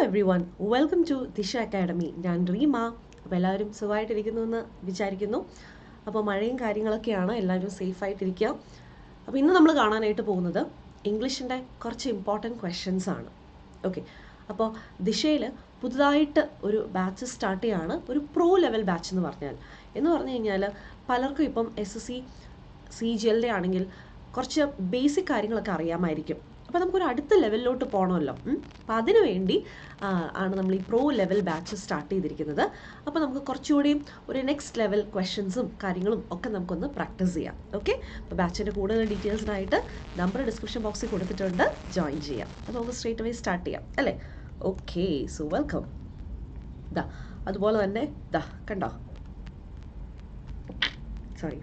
everyone, welcome to Disha Academy. ഞാൻ റീമ. അപ്പോൾ എല്ലാവരും സുഖമായിട്ടിരിക്കുന്നു എന്ന് വിചാരിക്കുന്നു. അപ്പോൾ മഴയും കാര്യങ്ങളൊക്കെയാണ്, എല്ലാവരും സേഫായിട്ടിരിക്കുക. അപ്പോൾ ഇന്ന് നമ്മൾ കാണാനായിട്ട് പോകുന്നത് ഇംഗ്ലീഷിൻ്റെ കുറച്ച് ഇമ്പോർട്ടൻറ്റ് ക്വസ്റ്റ്യൻസ് ആണ്. ഓക്കെ, അപ്പോൾ ദിശയിൽ പുതുതായിട്ട് ഒരു ബാച്ച് സ്റ്റാർട്ട് ചെയ്യുകയാണ്, ഒരു പ്രോ ലെവൽ ബാച്ച് എന്ന് പറഞ്ഞു കഴിഞ്ഞാൽ പലർക്കും ഇപ്പം SSC CGL ആണെങ്കിൽ കുറച്ച് ബേസിക് കാര്യങ്ങളൊക്കെ അറിയാമായിരിക്കും. അപ്പോൾ നമുക്കൊരു അടുത്ത ലെവലിലോട്ട് പോകണമല്ലോ. അപ്പോൾ അതിനു വേണ്ടി ആണ് നമ്മൾ ഈ പ്രോ ലെവൽ ബാച്ച് സ്റ്റാർട്ട് ചെയ്തിരിക്കുന്നത്. അപ്പോൾ നമുക്ക് കുറച്ചുകൂടിയും ഒരു നെക്സ്റ്റ് ലെവൽ ക്വസ്റ്റ്യൻസും കാര്യങ്ങളും ഒക്കെ നമുക്കൊന്ന് പ്രാക്ടീസ് ചെയ്യാം. ഓക്കെ, അപ്പോൾ ബാച്ചിൻ്റെ കൂടുതൽ ഡീറ്റെയിൽസിനായിട്ട് നമ്പർ ഡിസ്ക്രിപ്ഷൻ ബോക്സിൽ കൊടുത്തിട്ടുണ്ട്, ജോയിൻ ചെയ്യാം. അപ്പോൾ നമുക്ക് സ്ട്രേറ്റ് അവേ സ്റ്റാർട്ട് ചെയ്യാം അല്ലേ. Okay, so welcome. അതുപോലെ തന്നെ കണ്ടോ, സോറി,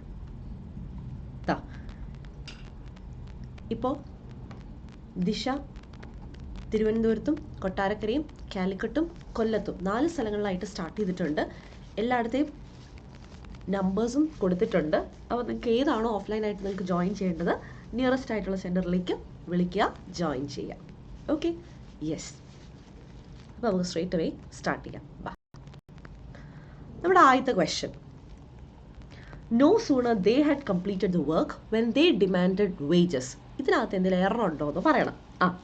ഇപ്പോൾ ദിശ തിരുവനന്തപുരത്തും കൊട്ടാരക്കരയും കാലിക്കട്ടും കൊല്ലത്തും 4 സ്ഥലങ്ങളിലായിട്ട് സ്റ്റാർട്ട് ചെയ്തിട്ടുണ്ട്. എല്ലായിടത്തെയും നമ്പേഴ്സും കൊടുത്തിട്ടുണ്ട്. അപ്പോൾ നിങ്ങൾക്ക് ഏതാണോ ഓഫ്ലൈനായിട്ട് നിങ്ങൾക്ക് ജോയിൻ ചെയ്യേണ്ടത്, നിയറസ്റ്റ് ആയിട്ടുള്ള സെൻറ്ററിലേക്ക് വിളിക്കുക, ജോയിൻ ചെയ്യാം. Okay, yes. അപ്പോൾ നമുക്ക് സ്ട്രേറ്റ് അവേ സ്റ്റാർട്ട് ചെയ്യാം. നമ്മുടെ ആദ്യത്തെ question, No sooner they had completed the work when they demanded wages. ഇതിനകത്ത് എന്തെങ്കിലും എറർ ഉണ്ടോ എന്ന് പറയണം.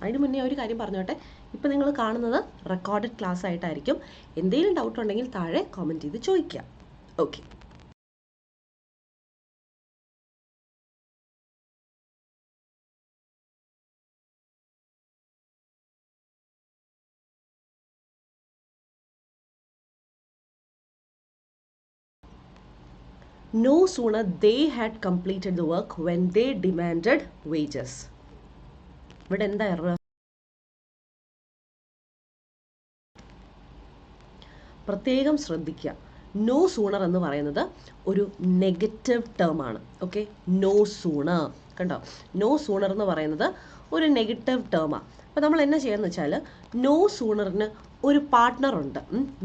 അതിന് മുന്നേ ഒരു കാര്യം പറഞ്ഞോട്ടെ, ഇപ്പം നിങ്ങൾ കാണുന്നത് റെക്കോർഡഡ് ക്ലാസ് ആയിട്ടായിരിക്കും. എന്തെങ്കിലും ഡൗട്ട് ഉണ്ടെങ്കിൽ താഴെ കമൻറ്റ് ചെയ്ത് ചോദിക്കുക. Okay, No sooner they had completed the work when they demanded wages. ഇവിടെ എന്താ എറർ? പ്രത്യേകം ശ്രദ്ധിക്കുക, നോ സൂണർ എന്ന് പറയുന്നത് ഒരു നെഗറ്റീവ് ടേം ആണ്. ഓക്കെ, നോ സൂണർ കണ്ടോ, നോ സൂണർ എന്ന് പറയുന്നത് ഒരു നെഗറ്റീവ് ടേമാണ്. അപ്പോൾ നമ്മൾ എന്നാ ചെയ്യാന്ന് വെച്ചാൽ, നോ സൂണറിന് ഒരു പാർട്ട്ണർ ഉണ്ട്.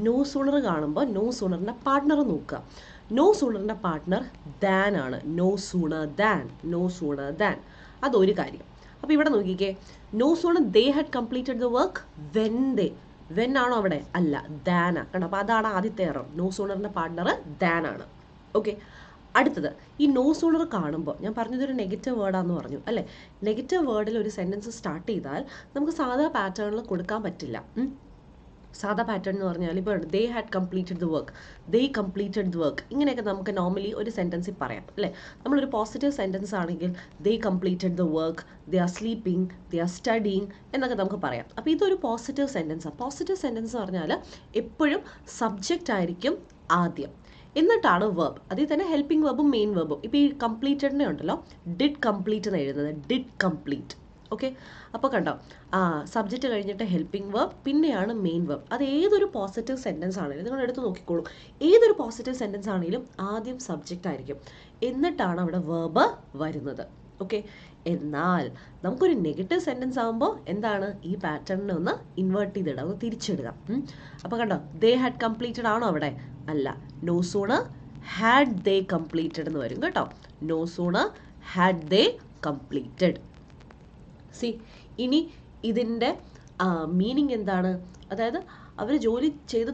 നോ സൂണർ കാണുമ്പോൾ നോ സൂണറിൻ്റെ പാർട്ട്ണർ നോക്കുക. നോ സൂണറിൻ്റെ പാർട്ട്ണർ ദാൻ ആണ്. നോ സൂണർ ദാൻ, അതൊരു കാര്യം. അപ്പോൾ ഇവിടെ നോക്കിക്കേ, no sooner they had completed the work when ആണോ അവിടെ? അല്ല, ദാനാ. കണ്ടോ, അപ്പോൾ അതാണ് ആദ്യത്തെ എറർ. നോ സൂണറിൻ്റെ പാർട്ട്ണർ ദാൻ ആണ്. ഓക്കെ, അടുത്തത്, ഈ നോ സൂണർ കാണുമ്പോൾ ഞാൻ പറഞ്ഞതൊരു നെഗറ്റീവ് വേർഡാന്ന് പറഞ്ഞു അല്ലേ. നെഗറ്റീവ് വേർഡിൽ ഒരു സെൻറ്റൻസ് സ്റ്റാർട്ട് ചെയ്താൽ നമുക്ക് സാധാ പാറ്റേണിൽ കൊടുക്കാൻ പറ്റില്ല. സാധാ പാറ്റേൺ എന്ന് പറഞ്ഞാൽ ഇപ്പോൾ ദേ ഹാഡ് കംപ്ലീറ്റഡ് ദ വർക്ക്, ഇങ്ങനെയൊക്കെ നമുക്ക് നോർമലി ഒരു സെൻറ്റൻസിൽ പറയാം അല്ലേ. നമ്മളൊരു പോസിറ്റീവ് സെൻറ്റൻസ് ആണെങ്കിൽ they completed the work, they are sleeping, they are studying എന്നൊക്കെ നമുക്ക് പറയാം. അപ്പോൾ ഇതൊരു പോസിറ്റീവ് സെൻറ്റൻസാണ്. പോസിറ്റീവ് സെൻറ്റൻസ് എന്ന് പറഞ്ഞാൽ എപ്പോഴും സബ്ജക്റ്റ് ആയിരിക്കും ആദ്യം, എന്നിട്ടാണ് വെർബ്. അതിൽ തന്നെ ഹെൽപ്പിംഗ് വെർബും മെയിൻ വെർബും. ഇപ്പോൾ ഈ കംപ്ലീറ്റഡിനെ ഉണ്ടല്ലോ, ഡിഡ് കംപ്ലീറ്റ് എന്ന് എഴുതുന്നത്, ഡിഡ് കംപ്ലീറ്റ്. ഓക്കെ, അപ്പോൾ കണ്ടോ, സബ്ജക്റ്റ് കഴിഞ്ഞിട്ട് ഹെൽപ്പിംഗ് വെർബ്, പിന്നെയാണ് മെയിൻ വെർബ്. അത് ഏതൊരു പോസിറ്റീവ് സെൻറ്റൻസ് ആണെങ്കിലും നിങ്ങൾ എടുത്ത് നോക്കിക്കോളൂ. ഏതൊരു പോസിറ്റീവ് സെൻറ്റൻസ് ആണെങ്കിലും ആദ്യം സബ്ജക്റ്റ് ആയിരിക്കും, എന്നിട്ടാണ് അവിടെ വെർബ് വരുന്നത്. ഓക്കെ, എന്നാൽ നമുക്കൊരു നെഗറ്റീവ് സെൻറ്റൻസ് ആകുമ്പോൾ എന്താണ്, ഈ പാറ്റേണിനെ ഒന്ന് ഇൻവേർട്ട് ചെയ്തിടുക, ഒന്ന് തിരിച്ചിടുക. അപ്പോൾ കണ്ടോ, ദേ ഹാഡ് കംപ്ലീറ്റഡ് ആണോ അവിടെ? അല്ല, no sooner had they completed എന്ന് വരും കേട്ടോ. No sooner had they completed. ഇനി ഇതിൻ്റെ മീനിങ് എന്താണ്? അതായത് അവർ ജോലി ചെയ്ത്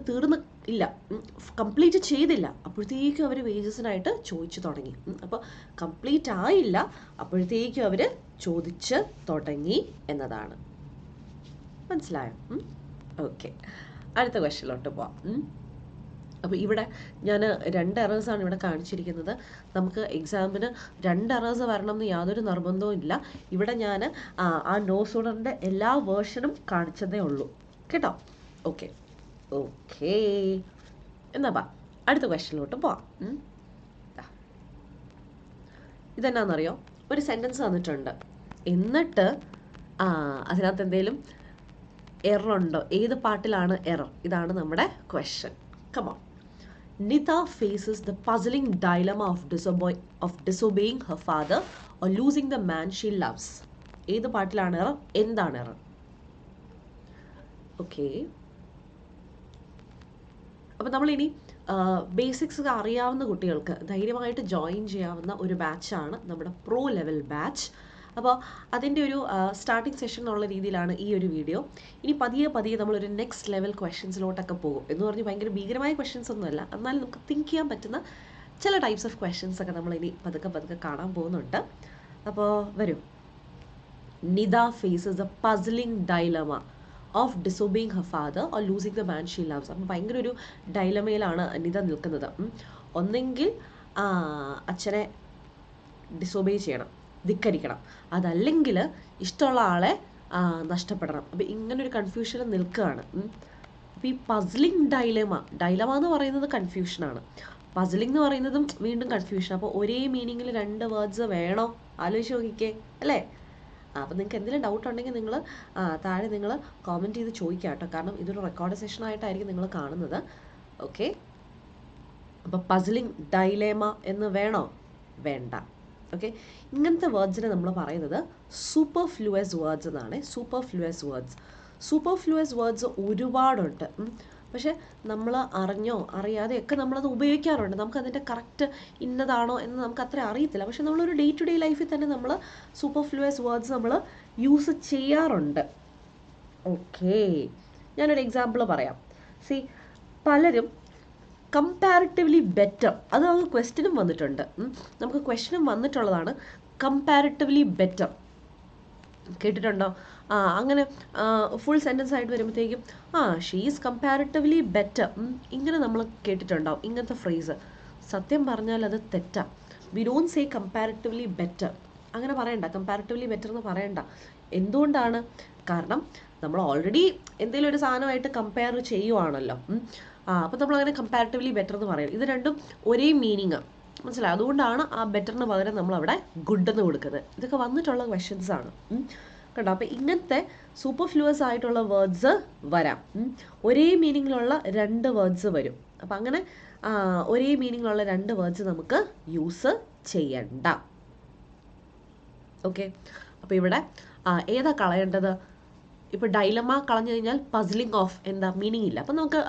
കംപ്ലീറ്റ് ചെയ്തില്ല, അപ്പോഴത്തേക്കും അവർ വേജസിനായിട്ട് ചോദിച്ചു തുടങ്ങി. അപ്പോൾ കംപ്ലീറ്റ് ആയില്ല, അപ്പോഴത്തേക്കും അവർ ചോദിച്ച് തുടങ്ങി എന്നതാണ്. മനസ്സിലായോ? ഓക്കെ, അടുത്ത ക്വസ്റ്റ്യനിലോട്ട് പോവാം. അപ്പോൾ ഇവിടെ ഞാൻ 2 എറേഴ്സാണ് ഇവിടെ കാണിച്ചിരിക്കുന്നത്. നമുക്ക് എക്സാമിന് 2 എറേഴ്സ് വരണം എന്ന് യാതൊരു നിർബന്ധവും ഇല്ല. ഇവിടെ ഞാൻ ആ നോ സൂണറിൻ്റെ എല്ലാ വേർഷനും കാണിച്ചതേ ഉള്ളൂ കേട്ടോ. ഓക്കെ, എന്നാ അടുത്ത ക്വസ്റ്റ്യനിലോട്ട് പോവാം. ഇതെന്നാന്നറിയോ, ഒരു സെൻറ്റൻസ് തന്നിട്ടുണ്ട്, എന്നിട്ട് അതിനകത്ത് എന്തെങ്കിലും എറർ ഉണ്ടോ, ഏത് പാർട്ടിലാണ് എറർ? ഇതാണ് നമ്മുടെ question. Come on. Nita faces the puzzling dilemma of disobeying her father or losing the man she loves. ഏത് പാർട്ടിലാണ് എറർ? എന്താണ് എറർ? ഓക്കെ, അപ്പോൾ നമ്മളിനി ബേസിക്സ് അറിയാവുന്ന കുട്ടികൾക്ക് ധൈര്യമായിട്ട് ജോയിൻ ചെയ്യാവുന്ന ഒരു ബാച്ചാണ് നമ്മുടെ പ്രോ ലെവൽ ബാച്ച്. അപ്പോൾ അതിൻ്റെ ഒരു സ്റ്റാർട്ടിംഗ് സെഷൻ എന്നുള്ള രീതിയിലാണ് ഈ ഒരു വീഡിയോ. ഇനി പതിയെ പതിയെ നമ്മളൊരു നെക്സ്റ്റ് ലെവൽ ക്വസ്റ്റ്യൻസിലോട്ടൊക്കെ പോകും. എന്ന് പറഞ്ഞ് ഭയങ്കര ഭീകരമായ ക്വസ്റ്റ്യൻസ് ഒന്നുമല്ല, എന്നാലും നമുക്ക് തിങ്ക് ചെയ്യാൻ പറ്റുന്ന ചില ടൈപ്സ് ഓഫ് ക്വസ്റ്റ്യൻസ് ഒക്കെ നമ്മൾ ഇനി പതുക്കെ പതുക്കെ കാണാൻ പോകുന്നുണ്ട്. അപ്പോൾ വരൂ. Nida faces a puzzling dilemma of disobeying her father or losing the man she loves. അപ്പം ഭയങ്കര ഒരു ഡൈലമയിലാണ് നിദ നിൽക്കുന്നത്. ഒന്നെങ്കിൽ അച്ഛനെ ഡിസൊബേ ചെയ്യണം, ധിക്കരിക്കണം, അതല്ലെങ്കിൽ ഇഷ്ടമുള്ള ആളെ നഷ്ടപ്പെടണം. അപ്പം ഇങ്ങനൊരു കൺഫ്യൂഷനിൽ നിൽക്കുകയാണ്. അപ്പോൾ ഈ പസിലിംഗ് ഡൈലമ എന്ന് പറയുന്നത് കൺഫ്യൂഷനാണ്, പസിലിംഗ് എന്ന് പറയുന്നതും വീണ്ടും കൺഫ്യൂഷൻ. അപ്പോൾ ഒരേ മീനിങ്ങിൽ 2 വേർഡ്സ് വേണോ? ആലോചിച്ച് നോക്കിക്കേ അല്ലേ? അപ്പോൾ നിങ്ങൾക്ക് എന്തെങ്കിലും ഡൗട്ട് ഉണ്ടെങ്കിൽ നിങ്ങൾ താഴെ നിങ്ങൾ കോമെൻറ്റ് ചെയ്ത് ചോദിക്കുക കേട്ടോ, കാരണം ഇതൊരു റെക്കോർഡ് സെഷനായിട്ടായിരിക്കും നിങ്ങൾ കാണുന്നത്. ഓക്കെ, അപ്പോൾ പസിലിംഗ് ഡൈലേമ എന്ന് വേണോ? വേണ്ട. ഓക്കെ, ഇങ്ങനത്തെ വേർഡ്സിനെ നമ്മൾ പറയുന്നത് സൂപ്പർഫ്ലൂവസ് വേർഡ്സ് എന്നാണ്. സൂപ്പർഫ്ലൂവസ് വേർഡ്സ് ഒരുപാടുണ്ട്. പക്ഷേ നമ്മൾ അറിഞ്ഞോ അറിയാതെയൊക്കെ നമ്മളത് ഉപയോഗിക്കാറുണ്ട്. നമുക്കതിൻ്റെ കറക്റ്റ് ഇന്നതാണോ എന്ന് നമുക്ക് അത്ര അറിയത്തില്ല. പക്ഷെ നമ്മളൊരു ഡേ ടു ഡേ ലൈഫിൽ തന്നെ നമ്മൾ സൂപ്പർഫ്ലൂവസ് വേർഡ്സ് നമ്മൾ യൂസ് ചെയ്യാറുണ്ട്. ഓക്കെ, ഞാനൊരു എക്സാമ്പിൾ പറയാം. സി, പലരും കമ്പാരിറ്റീവ്ലി ബെറ്റർ, അത് നമുക്ക് ക്വസ്റ്റ്യനും വന്നിട്ടുണ്ട്. നമുക്ക് ക്വസ്റ്റ്യനും വന്നിട്ടുള്ളതാണ് കമ്പാരിറ്റീവ്ലി ബെറ്റർ. കേട്ടിട്ടുണ്ടോ? അങ്ങനെ ഫുൾ സെൻറ്റൻസ് ആയിട്ട് വരുമ്പോഴത്തേക്കും ഷീ ഈസ് കമ്പാരിറ്റീവ്ലി ബെറ്റർ, ഇങ്ങനെ നമ്മൾ കേട്ടിട്ടുണ്ടാവും ഇങ്ങനത്തെ ഫ്രേസ്. സത്യം പറഞ്ഞാൽ അത് തെറ്റാണ്. We don't say comparatively better, അങ്ങനെ പറയണ്ട. കമ്പാരിറ്റീവ്ലി ബെറ്റർ എന്ന് പറയണ്ട. എന്തുകൊണ്ടാണ്? കാരണം നമ്മൾ ഓൾറെഡി എന്തെങ്കിലും ഒരു സാധനമായിട്ട് കമ്പയർ ചെയ്യുവാണല്ലോ. അപ്പോൾ നമ്മളങ്ങനെ കമ്പാരിറ്റീവ്ലി ബെറ്റർ എന്ന് പറയും. ഇത് രണ്ടും ഒരേ മീനിങ്, മനസ്സിലായി? അതുകൊണ്ടാണ് ആ ബെറ്ററിന് പകരം നമ്മളവിടെ ഗുഡ് എന്ന് കൊടുക്കുന്നത്. ഇതൊക്കെ വന്നിട്ടുള്ള ക്വസ്റ്റ്യൻസ് ആണ് കേട്ടോ. അപ്പോൾ ഇങ്ങനത്തെ സൂപ്പർഫ്ലൂവസ് ആയിട്ടുള്ള വേർഡ്സ് വരാം. ഒരേ മീനിങ്ങിലുള്ള 2 വേർഡ്സ് വരും. അപ്പം അങ്ങനെ ഒരേ മീനിങ്ങിലുള്ള 2 വേർഡ്സ് നമുക്ക് യൂസ് ചെയ്യണ്ട. ഓക്കെ, അപ്പോൾ ഇവിടെ ഏതാ കളയേണ്ടത്? ഇപ്പോൾ ഡൈലമ കളഞ്ഞു കഴിഞ്ഞാൽ പസിലിംഗ് ഓഫ് എന്താ മീനിങ് ഇല്ല. അപ്പം നമുക്ക്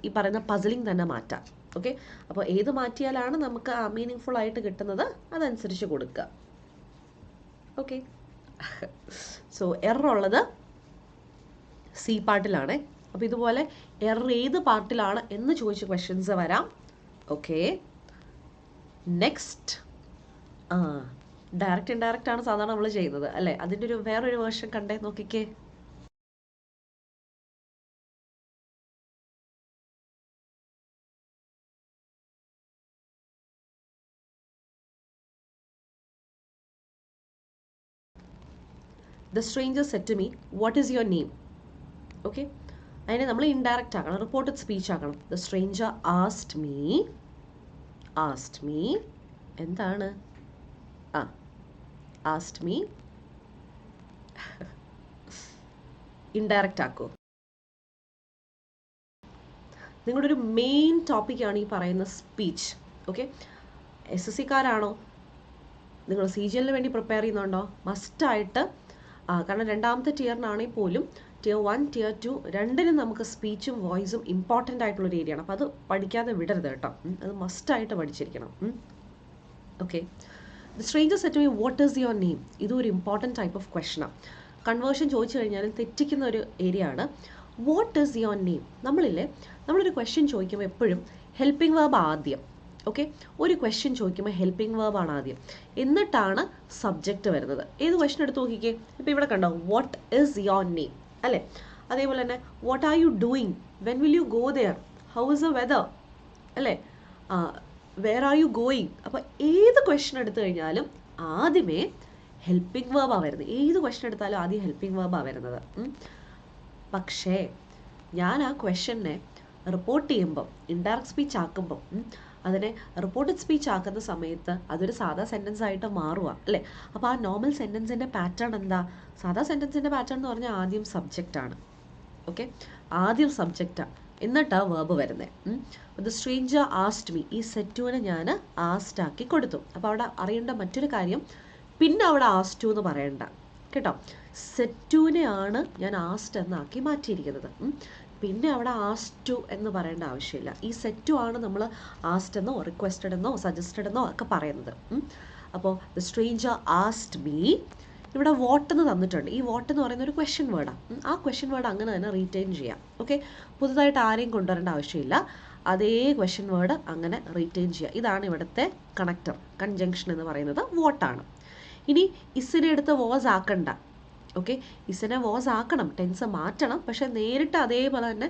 ഈ പറയുന്ന പസിലിംഗ് തന്നെ മാറ്റാം. ഓക്കെ, അപ്പോൾ ഏത് മാറ്റിയാലാണ് നമുക്ക് മീനിങ് ഫുൾ ആയിട്ട് കിട്ടുന്നത് അതനുസരിച്ച് കൊടുക്കുക. ഓക്കെ, സോ എറർ ഉള്ളത് സി പാർട്ടിലാണ്. അപ്പോൾ ഇതുപോലെ എറർ ഏത് പാർട്ടിലാണ് എന്ന് ചോദിച്ച ക്വസ്റ്റ്യൻസ് വരാം. ഓക്കെ, നെക്സ്റ്റ് ഡയറക്റ്റ് ഇൻഡയറക്റ്റ് ആണ് സാധാരണ നമ്മൾ ചെയ്യുന്നത് അല്ലേ? അതിൻ്റെ ഒരു വേറൊരു വേർഷൻ കണ്ടേ, നോക്കിക്കേ. The stranger said to me, what is your name? Okay, അതിനെ നമ്മൾ ഇൻഡയറക്റ്റ് ആക്കണം, റിപ്പോർട്ടഡ് സ്പീച്ച് ആക്കണം. The stranger asked me എന്താണ്? asked me ഇൻഡയറക്റ്റ് ആക്കൂ. നിങ്ങളുടെ ഒരു മെയിൻ ടോപ്പിക്കാണ് ഈ പറയുന്ന സ്പീച്ച്. ഓക്കെ, SSC-കാരാണോ? നിങ്ങൾ CGL-ന് വേണ്ടി പ്രിപ്പയർ ചെയ്യുന്നുണ്ടോ? മസ്റ്റായിട്ട്, കാരണം 2ാമത്തെ ടിയറിനാണെങ്കിൽ പോലും Tier 1, Tier 2 രണ്ടിനും നമുക്ക് സ്പീച്ചും വോയിസും ഇമ്പോർട്ടൻ്റ് ആയിട്ടുള്ളൊരു ഏരിയയാണ്. അപ്പോൾ അത് പഠിക്കാതെ വിടരുത് കേട്ടോ, അത് മസ്റ്റായിട്ട് പഠിച്ചിരിക്കണം. Okay, the stranger said to me what is your name. ഇതൊരു ഇമ്പോർട്ടൻറ്റ് ടൈപ്പ് ഓഫ് ക്വസ്റ്റനാണ്. കൺവേർഷൻ ചോദിച്ചു കഴിഞ്ഞാലും തെറ്റിക്കുന്ന ഒരു ഏരിയ ആണ്. What is your name? നമ്മളൊരു ക്വസ്റ്റ്യൻ ചോദിക്കുമ്പോൾ എപ്പോഴും ഹെൽപ്പിംഗ് വേർബ് ആദ്യം. ഓക്കെ, ഒരു ക്വസ്റ്റ്യൻ ചോദിക്കുമ്പോൾ ഹെൽപ്പിംഗ് വേർബാണ് ആദ്യം, എന്നിട്ടാണ് സബ്ജക്റ്റ് വരുന്നത്. ഏത് ക്വസ്റ്റ്യൻ എടുത്ത് നോക്കിക്കേ. ഇപ്പോൾ ഇവിടെ കണ്ടോ, വാട്ട് ഈസ് യുവർ നെയിം അല്ലേ? അതേപോലെ തന്നെ what are you doing, when will you go there, how is the weather അല്ലേ? Where are you going. അപ്പോൾ ഏത് ക്വസ്റ്റ്യൻ എടുത്തു കഴിഞ്ഞാലും ആദ്യമേ ഹെൽപ്പിംഗ് വേർബാണ് വരുന്നത്. ഏത് ക്വസ്റ്റ്യൻ എടുത്താലും ആദ്യം ഹെൽപ്പിംഗ് വേർബാണ് വരുന്നത്. പക്ഷേ ഞാൻ ആ ക്വസ്റ്റ്യനെ റിപ്പോർട്ട് ചെയ്യുമ്പോൾ, ഇൻഡയറക്റ്റ് സ്പീച്ച് ആക്കുമ്പോൾ, അതിനെ റിപ്പോർട്ടഡ് സ്പീച്ച് ആക്കുന്ന സമയത്ത് അതൊരു സാധാ സെൻറ്റൻസ് ആയിട്ട് മാറുക അല്ലേ? അപ്പോൾ ആ നോർമൽ സെൻറ്റൻസിൻ്റെ പാറ്റേൺ എന്താ? സാധാ സെൻറ്റൻസിൻ്റെ പാറ്റേൺ എന്ന് പറഞ്ഞാൽ ആദ്യം സബ്ജക്റ്റാണ്. ഓക്കെ, ആദ്യം സബ്ജക്റ്റാണ്, എന്നിട്ടാണ് വേർബ് വരുന്നത്. ദ സ്ട്രേഞ്ചർ ആസ്റ്റ് മീ, ഈ സെറ്റുവിനെ ഞാൻ ആസ്റ്റ് ആക്കി കൊടുത്തു. അപ്പോൾ അവിടെ അറിയേണ്ട മറ്റൊരു കാര്യം, പിന്നെ അവിടെ ആസ്റ്റു എന്ന് പറയണ്ട കേട്ടോ. സെറ്റുവിനെയാണ് ഞാൻ ആസ്റ്റ് എന്നാക്കി മാറ്റിയിരിക്കുന്നത്. പിന്നെ അവിടെ ആസ്റ്റ് എന്ന് പറയേണ്ട ആവശ്യമില്ല. ഈ സെറ്റു ആണ് നമ്മൾ ആസ്റ്റ് എന്നോ റിക്വസ്റ്റഡ് എന്നോ സജസ്റ്റഡ് എന്നോ ഒക്കെ പറയുന്നത്. അപ്പോൾ ദ സ്ട്രേഞ്ചർ ആസ്റ്റ് മീ ഇവിടെ വോട്ട് എന്ന് തന്നിട്ടുണ്ട്. ഈ വോട്ട് എന്ന് പറയുന്ന ഒരു ക്വസ്റ്റ്യൻ വേർഡാണ്. ആ ക്വസ്റ്റ്യൻ വേർഡ് അങ്ങനെ തന്നെ റീറ്റെയിൻ ചെയ്യാം. ഓക്കെ, പുതുതായിട്ട് ആരെയും കൊണ്ടുവരേണ്ട ആവശ്യമില്ല. അതേ ക്വസ്റ്റ്യൻ വേർഡ് അങ്ങനെ റീറ്റെയിൻ ചെയ്യുക. ഇതാണ് ഇവിടുത്തെ കണക്ടർ, കൺജങ്ഷൻ എന്ന് പറയുന്നത് വോട്ടാണ്. ഇനി ഇസിനെ എടുത്ത് വാസ് ആക്കണ്ട. ഓക്കെ, ഇസിനെ വാസ് ആക്കണം, ടെൻസ് മാറ്റണം, പക്ഷെ നേരിട്ട് അതേപോലെ തന്നെ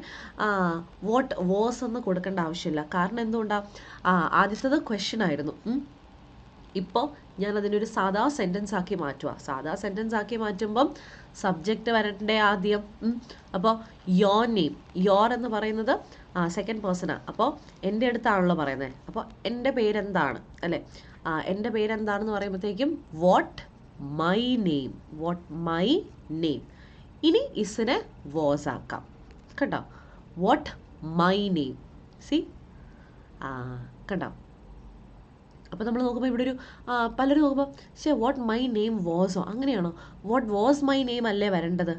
വോട്ട് വാസ് എന്ന് കൊടുക്കേണ്ട ആവശ്യമില്ല. കാരണം എന്തുകൊണ്ടാണ്, ആദ്യത്തേത് ക്വസ്റ്റ്യൻ ആയിരുന്നു. ഇപ്പോൾ ഞാൻ അതിനൊരു സാധാ സെൻറ്റൻസ് ആക്കി മാറ്റുക. സാധാ സെൻറ്റൻസ് ആക്കി മാറ്റുമ്പം സബ്ജക്റ്റ് വരണ്ടേ ആദ്യം. അപ്പോൾ യോർ നെയിം, യോർ എന്ന് പറയുന്നത് സെക്കൻഡ് പേഴ്സണാണ്. അപ്പോൾ എൻ്റെ അടുത്താണല്ലോ പറയുന്നത്. അപ്പോൾ എൻ്റെ പേരെന്താണ് അല്ലേ, എൻ്റെ പേരെന്താണെന്ന് പറയുമ്പോഴത്തേക്കും what my name, what my name. ഇനി ഇസിനെ വാസ് ആക്കാം കേട്ടോ, വാട്ട് മൈ നെയിം. സി കണ്ടോ. അപ്പോൾ നമ്മൾ നോക്കുമ്പോൾ ഇവിടെ ഒരു പലരും നോക്കുമ്പോൾ ശേ വാട്ട് മൈ നെയിം വാസോ, അങ്ങനെയാണോ, വാട്ട് വാസ് മൈ നെയിം അല്ലേ വരേണ്ടത്?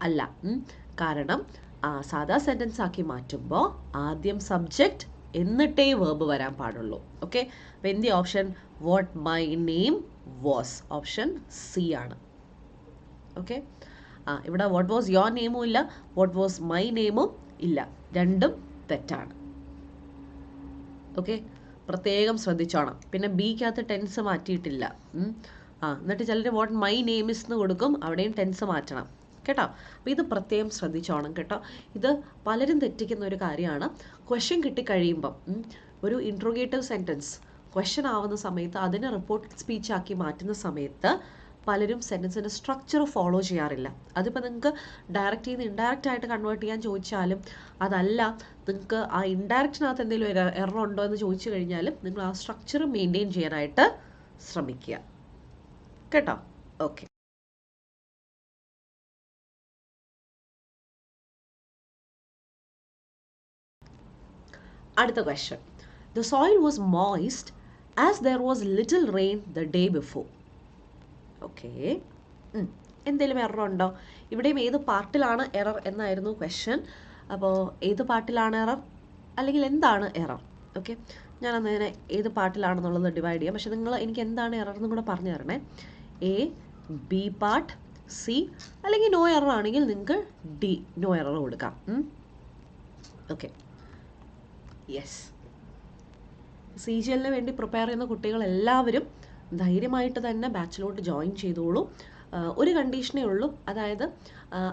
അല്ല. കാരണം സാധാ സെൻറ്റൻസ് ആക്കി മാറ്റുമ്പോൾ ആദ്യം സബ്ജക്റ്റ് എന്നിട്ടേ വേർബ് വരാൻ പാടുള്ളൂ. ഓക്കെ, അപ്പോൾ എന്ത് option, what my name was, option C ആണ്. ഓക്കെ, ഇവിടെ വാട്ട് വാസ് യോർ നെയിമും ഇല്ല, വാട്ട് വാസ് മൈ നെയിമും ഇല്ല, രണ്ടും തെറ്റാണ്. ഓക്കെ, പ്രത്യേകം ശ്രദ്ധിച്ചോണം. പിന്നെ ബിക്കകത്ത് ടെൻസ് മാറ്റിയിട്ടില്ല. എന്നിട്ട് ചിലർ വാട്ട് മൈ നെയിം ഇസ് എന്ന് കൊടുക്കും, അവിടെയും ടെൻസ് മാറ്റണം കേട്ടോ. അപ്പോൾ ഇത് പ്രത്യേകം ശ്രദ്ധിച്ചോണം കേട്ടോ. ഇത് പലരും തെറ്റിക്കുന്ന ഒരു കാര്യമാണ്. ക്വസ്റ്റ്യൻ കിട്ടിക്കഴിയുമ്പം ഒരു ഇൻട്രോഗേറ്റീവ് സെൻറ്റൻസ് ക്വസ്റ്റ്യൻ ആവുന്ന സമയത്ത് അതിനെ റിപ്പോർട്ട് സ്പീച്ച് ആക്കി മാറ്റുന്ന സമയത്ത് പലരും സെൻറ്റൻസിൻ്റെ സ്ട്രക്ചർ ഫോളോ ചെയ്യാറില്ല. അതിപ്പോൾ നിങ്ങൾക്ക് ഡയറക്റ്റ് ചെയ്ത് ഇൻഡയറക്റ്റ് ആയിട്ട് കൺവേർട്ട് ചെയ്യാൻ ചോദിച്ചാലും, അതല്ല നിങ്ങൾക്ക് ആ ഇൻഡയറക്റ്റിനകത്ത് എന്തെങ്കിലും എറർ ഉണ്ടോ എന്ന് ചോദിച്ചു കഴിഞ്ഞാലും നിങ്ങൾ ആ സ്ട്രക്ചർ മെയിൻറ്റെയിൻ ചെയ്യാനായിട്ട് ശ്രമിക്കുക കേട്ടോ. ഓക്കെ, അടുത്ത question. The soil was moist as there was little rain the day before. Okay, എന്തെങ്കിലും എറർ ഉണ്ടോ? ഇവിടെയും ഏത് പാർട്ടിലാണ് എറർ എന്നായിരുന്നു ക്വസ്റ്റ്യൻ. അപ്പോൾ ഏത് പാർട്ടിലാണ് എറർ, അല്ലെങ്കിൽ എന്താണ് എറർ? ഓക്കെ, ഞാനന്നതിനെ ഏത് പാർട്ടിലാണെന്നുള്ളത് ഡിവൈഡ് ചെയ്യാം. പക്ഷെ നിങ്ങൾ എനിക്ക് എന്താണ് എറർ എന്നും കൂടെ പറഞ്ഞു തരണേ. എ, ബി പാർട്ട്, സി, അല്ലെങ്കിൽ നോ എറർ ആണെങ്കിൽ നിങ്ങൾക്ക് ഡി, നോ എറർ കൊടുക്കാം. Okay, yes. CGL-ന് വേണ്ടി പ്രിപ്പയർ ചെയ്യുന്ന കുട്ടികളെല്ലാവരും ധൈര്യമായിട്ട് തന്നെ ബാച്ചിലോട്ട് ജോയിൻ ചെയ്തോളൂ. ഒരു കണ്ടീഷനേ ഉള്ളൂ, അതായത്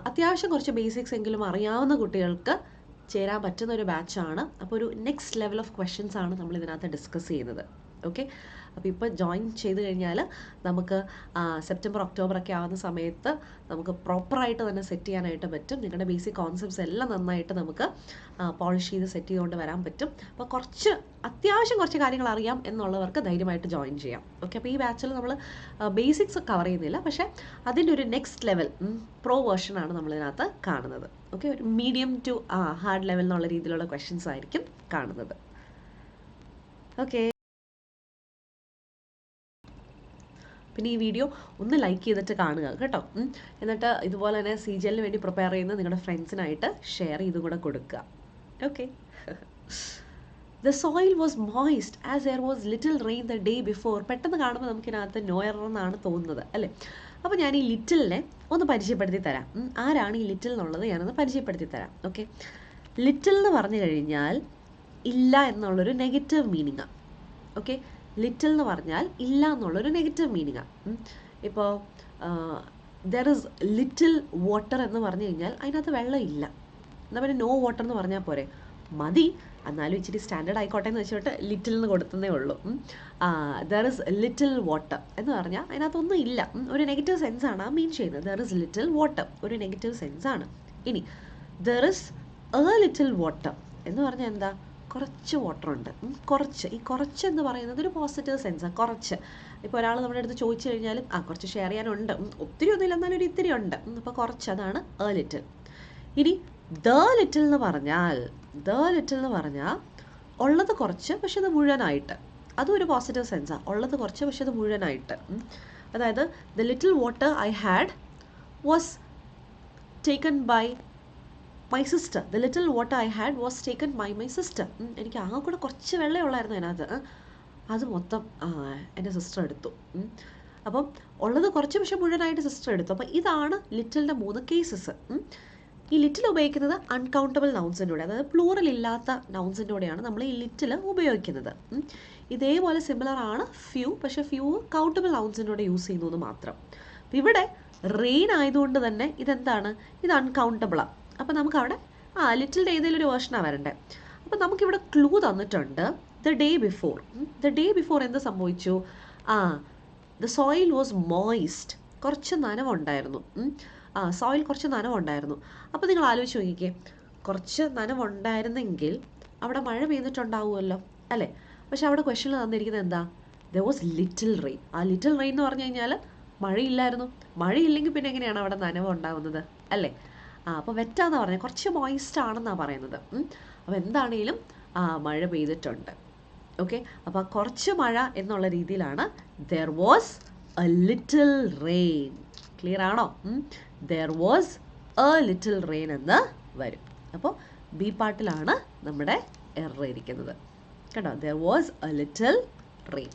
അത്യാവശ്യം കുറച്ച് ബേസിക്സ് എങ്കിലും അറിയാവുന്ന കുട്ടികൾക്ക് ചേരാൻ പറ്റുന്ന ഒരു ബാച്ചാണ്. അപ്പോൾ ഒരു നെക്സ്റ്റ് ലെവൽ ഓഫ് ക്വസ്റ്റ്യൻസ് ആണ് നമ്മൾ ഇതിനകത്ത് ഡിസ്കസ് ചെയ്യുന്നത്. ഓക്കെ, അപ്പോൾ ഇപ്പോൾ ജോയിൻ ചെയ്ത് കഴിഞ്ഞാൽ നമുക്ക് സെപ്റ്റംബർ ഒക്ടോബർ ഒക്കെ ആവുന്ന സമയത്ത് നമുക്ക് പ്രോപ്പറായിട്ട് തന്നെ സെറ്റ് ചെയ്യാനായിട്ട് പറ്റും. നിങ്ങളുടെ ബേസിക് കോൺസെപ്റ്റ്സ് എല്ലാം നന്നായിട്ട് നമുക്ക് പോളിഷ് ചെയ്ത് സെറ്റ് ചെയ്തുകൊണ്ട് വരാൻ പറ്റും. അപ്പോൾ അത്യാവശ്യം കുറച്ച് കാര്യങ്ങൾ അറിയാം എന്നുള്ളവർക്ക് ധൈര്യമായിട്ട് ജോയിൻ ചെയ്യാം. ഓക്കെ, അപ്പോൾ ഈ ബാച്ചിൽ നമ്മൾ ബേസിക്സ് കവർ ചെയ്യുന്നില്ല, പക്ഷേ അതിൻ്റെ ഒരു നെക്സ്റ്റ് ലെവൽ പ്രോ വേർഷനാണ് നമ്മളിതിനകത്ത് കാണുന്നത്. ഓക്കെ, ഒരു മീഡിയം ടു ഹാർഡ് ലെവൽ എന്നുള്ള രീതിയിലുള്ള ക്വസ്റ്റ്യൻസ് ആയിരിക്കും കാണുന്നത്. ഓക്കെ, പിന്നെ ഈ വീഡിയോ ഒന്ന് ലൈക്ക് ചെയ്തിട്ട് കാണുക കേട്ടോ. എന്നിട്ട് ഇതുപോലെ തന്നെ CGL-ന് വേണ്ടി പ്രിപ്പയർ ചെയ്യുന്ന നിങ്ങളുടെ ഫ്രണ്ട്സിനായിട്ട് ഷെയർ ചെയ്തും കൂടെ കൊടുക്കുക. Okay, The soil was moist as there was little rain the day before. പെട്ടെന്ന് കാണുമ്പോൾ നമുക്കിതിനകത്ത് നോ എറർ എന്നാണ് തോന്നുന്നത് അല്ലേ. അപ്പോൾ ഞാൻ ഈ ലിറ്റിലിനെ ഒന്ന് പരിചയപ്പെടുത്തി തരാം. ആരാണ് ഈ ലിറ്റിൽ എന്നുള്ളത് ഞാനൊന്ന് പരിചയപ്പെടുത്തി തരാം. ഓക്കെ, ലിറ്റിൽ എന്ന് പറഞ്ഞു കഴിഞ്ഞാൽ ഇല്ല എന്നുള്ളൊരു നെഗറ്റീവ് മീനിങ്ങാണ്. ഓക്കെ, ലിറ്റിൽ എന്ന് പറഞ്ഞാൽ ഇല്ല എന്നുള്ളൊരു നെഗറ്റീവ് മീനിങ്ങാണ്. ഇപ്പോൾ ദർ ഇസ് ലിറ്റിൽ വാട്ടർ എന്ന് പറഞ്ഞു കഴിഞ്ഞാൽ അതിനകത്ത് വെള്ളം ഇല്ല. എന്നാൽ പിന്നെ നോ വാട്ടർ എന്ന് പറഞ്ഞാൽ പോരെ, മതി, എന്നാലും ഇച്ചിരി സ്റ്റാൻഡേർഡ് ആയിക്കോട്ടെ എന്ന് വെച്ചിട്ട് ലിറ്റിൽ എന്ന് കൊടുത്തതേ ഉള്ളൂ. ദർ ഇസ് ലിറ്റിൽ വാട്ടർ എന്ന് പറഞ്ഞാൽ അതിനകത്തൊന്നും ഇല്ല, ഒരു നെഗറ്റീവ് സെൻസാണ് ആ മീൻ ചെയ്യുന്നത്. ദർ ഇസ് ലിറ്റിൽ വാട്ടർ ഒരു നെഗറ്റീവ് സെൻസാണ്. ഇനി there is A little water എന്ന് പറഞ്ഞാൽ എന്താ, കുറച്ച് വാട്ടർ ഉണ്ട്, കുറച്ച്. ഈ കുറച്ച് എന്ന് പറയുന്നത് ഒരു പോസിറ്റീവ് സെൻസാണ്. കുറച്ച്, ഇപ്പോൾ ഒരാൾ നമ്മുടെ അടുത്ത് ചോദിച്ചു കഴിഞ്ഞാലും കുറച്ച് ഷെയർ ചെയ്യാനുണ്ട്, ഒത്തിരി ഒന്നുമില്ല എന്നാലും ഒരു ഇത്തിരി ഉണ്ട്, അപ്പോൾ കുറച്ച്, അതാണ് എ ലിറ്റിൽ. ഇനി ദ ലിറ്റിൽ എന്ന് പറഞ്ഞാൽ ഉള്ളത് കുറച്ച് പക്ഷെ അത് മുഴുവനായിട്ട്, അതും ഒരു പോസിറ്റീവ് സെൻസാണ്. ഉള്ളത് കുറച്ച് പക്ഷെ അത് മുഴുവനായിട്ട്. അതായത് the little water I had was taken by my sister. The little water I had was taken by my sister. എനിക്ക് ആകെ കൂടെ കുറച്ച് വെള്ളമേ ഉള്ളായിരുന്നു അതിനകത്ത്, അത് മൊത്തം എൻ്റെ സിസ്റ്റർ എടുത്തു. അപ്പം ഉള്ളത് കുറച്ച് പക്ഷേ മുഴുവനായിട്ട് സിസ്റ്റർ എടുത്തു. അപ്പോൾ ഇതാണ് ലിറ്റിലിൻ്റെ 3 കേസസ്. ഈ ലിറ്റിൽ ഉപയോഗിക്കുന്നത് അൺകൗണ്ടബിൾ നൗൺസിൻ്റെ കൂടെ, അതായത് പ്ലൂറൽ ഇല്ലാത്ത നൗൺസിൻ്റെ കൂടെയാണ് നമ്മൾ ഈ ലിറ്റിൽ ഉപയോഗിക്കുന്നത്. ഇതേപോലെ സിമിലർ ആണ് ഫ്യൂ, പക്ഷേ ഫ്യൂ കൗണ്ടബിൾ നൗൺസിൻ്റെ കൂടെ യൂസ് ചെയ്യുന്നു എന്ന് മാത്രം. അപ്പോൾ ഇവിടെ റെയിൻ ആയതുകൊണ്ട് തന്നെ ഇതെന്താണ്, ഇത് അൺകൗണ്ടബിളാണ്. അപ്പോൾ നമുക്കവിടെ ലിറ്റിലിൻ്റെ ഏതെങ്കിലും ഒരു വേർഷനാണ് വരണ്ടേ. അപ്പോൾ നമുക്കിവിടെ ക്ലൂ തന്നിട്ടുണ്ട്, the day before. The day before എന്ത് സംഭവിച്ചു? ദ സോയിൽ വാസ് മോയിസ്റ്റ്, കുറച്ച് നനവുണ്ടായിരുന്നു. സോയിൽ കുറച്ച് നനവുണ്ടായിരുന്നു. അപ്പോൾ നിങ്ങൾ ആലോചിച്ച് നോക്കിക്കേ, കുറച്ച് നനവുണ്ടായിരുന്നെങ്കിൽ അവിടെ മഴ പെയ്തിട്ടുണ്ടാവുമല്ലോ അല്ലേ? പക്ഷെ അവിടെ ക്വസ്റ്റ്യനിൽ തന്നിരിക്കുന്നത് എന്താ? There was little rain. ആ ലിറ്റിൽ റെയിൻ എന്ന് പറഞ്ഞു കഴിഞ്ഞാൽ മഴയില്ലായിരുന്നു. മഴയില്ലെങ്കിൽ പിന്നെ എങ്ങനെയാണ് അവിടെ നനവ് ഉണ്ടാകുന്നത് അല്ലേ? അപ്പോൾ വെറ്റാന്ന് പറഞ്ഞാൽ കുറച്ച് മോയിസ്റ്റ് ആണെന്നാണ് പറയുന്നത്. അപ്പോൾ എന്താണെങ്കിലും മഴ പെയ്തിട്ടുണ്ട്. ഓക്കെ, അപ്പോൾ കുറച്ച് മഴ എന്നുള്ള രീതിയിലാണ് there was a little rain. Clear ആണോ? There was a little rain എന്ന് വരും. അപ്പോൾ ബി പാർട്ടിലാണ് നമ്മുടെ എറർ ഇരിക്കുന്നത് കേട്ടോ. There was a little rain.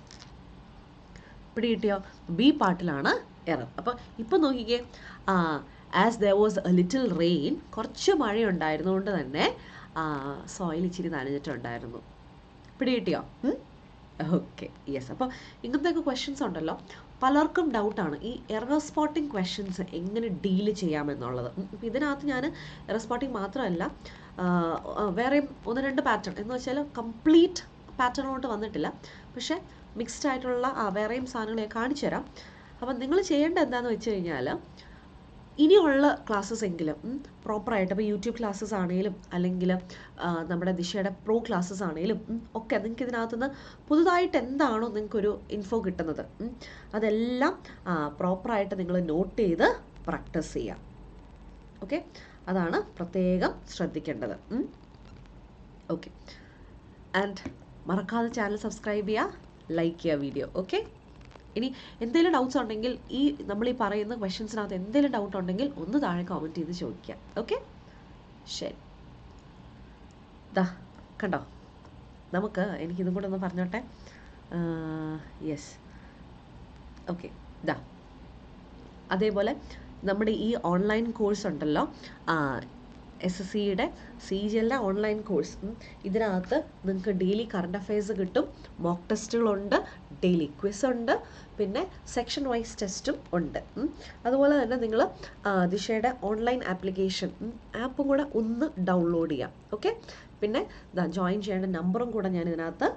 പിടി കിട്ടിയോ? ബി പാർട്ടിലാണ് എറർ. അപ്പോൾ ഇപ്പം നോക്കിക്കേ, as there was a little rain, കുറച്ച് മഴയുണ്ടായിരുന്നുകൊണ്ട് തന്നെ സോയിൽ ഇച്ചിരി നനഞ്ഞിട്ടുണ്ടായിരുന്നു. പിടി കിട്ടിയോ? Okay, yes. അപ്പോൾ ഇങ്ങനത്തെയൊക്കെ ക്വസ്റ്റ്യൻസ് ഉണ്ടല്ലോ, പലർക്കും ഡൗട്ടാണ് ഈ എറർ സ്പോട്ടിംഗ് ക്വസ്റ്റ്യൻസ് എങ്ങനെ ഡീല് ചെയ്യാമെന്നുള്ളത്. അപ്പോൾ ഇതിനകത്ത് ഞാൻ എറർ സ്പോട്ടിംഗ് മാത്രമല്ല, വേറെയും 1-2 പാറ്റേൺ എന്ന് വെച്ചാൽ കംപ്ലീറ്റ് പാറ്റേണോട്ട് വന്നിട്ടില്ല, പക്ഷേ മിക്സ്ഡ് ആയിട്ടുള്ള വേറെയും സാധനങ്ങളെ കാണിച്ചു തരാം. അപ്പം നിങ്ങൾ ചെയ്യേണ്ടത് എന്താണെന്ന് വെച്ച് കഴിഞ്ഞാൽ, ഇനിയുള്ള ക്ലാസ്സസ് എങ്കിലും പ്രോപ്പറായിട്ട്, ഇപ്പോൾ യൂട്യൂബ് ക്ലാസ്സസ് ആണെങ്കിലും അല്ലെങ്കിൽ നമ്മുടെ ദിശയുടെ പ്രോ ക്ലാസ്സസ് ആണെങ്കിലും ഒക്കെ നിങ്ങൾക്ക് ഇതിനകത്തുനിന്ന് പുതുതായിട്ട് എന്താണോ നിങ്ങൾക്കൊരു ഇൻഫോ കിട്ടുന്നത് അതെല്ലാം പ്രോപ്പറായിട്ട് നിങ്ങൾ നോട്ട് ചെയ്ത് പ്രാക്ടീസ് ചെയ്യാം. ഓക്കെ, അതാണ് പ്രത്യേകം ശ്രദ്ധിക്കേണ്ടത്. ഓക്കെ, ആൻഡ് മറക്കാതെ ചാനൽ സബ്സ്ക്രൈബ് ചെയ്യുക, ലൈക്ക് ചെയ്യുക വീഡിയോ. ഓക്കെ, ഇനി എന്തെങ്കിലും ഡൗട്ട്സ് ഉണ്ടെങ്കിൽ നമ്മൾ ഈ പറയുന്ന ക്വസ്റ്റ്യൻസിനകത്ത് എന്തെങ്കിലും ഡൗട്ട് ഉണ്ടെങ്കിൽ ഒന്ന് താഴെ കമൻറ്റ് ചെയ്ത് ചോദിക്കുക. ഓക്കെ, ശരി. ദാ കണ്ടോ, എനിക്കിതും കൂടെ ഒന്ന് പറഞ്ഞോട്ടെ. Yes, okay. ദാ അതേപോലെ നമ്മുടെ ഈ ഓൺലൈൻ കോഴ്സ് ഉണ്ടല്ലോ, SSCയുടെ CGL ഓൺലൈൻ കോഴ്സ്, ഇതിനകത്ത് നിങ്ങൾക്ക് ഡെയിലി കറണ്ട് അഫയേഴ്സ് കിട്ടും, മോക്ക് ടെസ്റ്റുകളുണ്ട്, ഡെയിലി ക്വിസ് ഉണ്ട്, പിന്നെ സെക്ഷൻ വൈസ് ടെസ്റ്റും ഉണ്ട്. അതുപോലെ തന്നെ നിങ്ങൾ ദിശയുടെ ഓൺലൈൻ ആപ്പും കൂടെ ഒന്ന് ഡൗൺലോഡ് ചെയ്യാം. ഓക്കെ, പിന്നെ ജോയിൻ ചെയ്യേണ്ട നമ്പറും കൂടെ ഞാൻ ഇതിനകത്ത്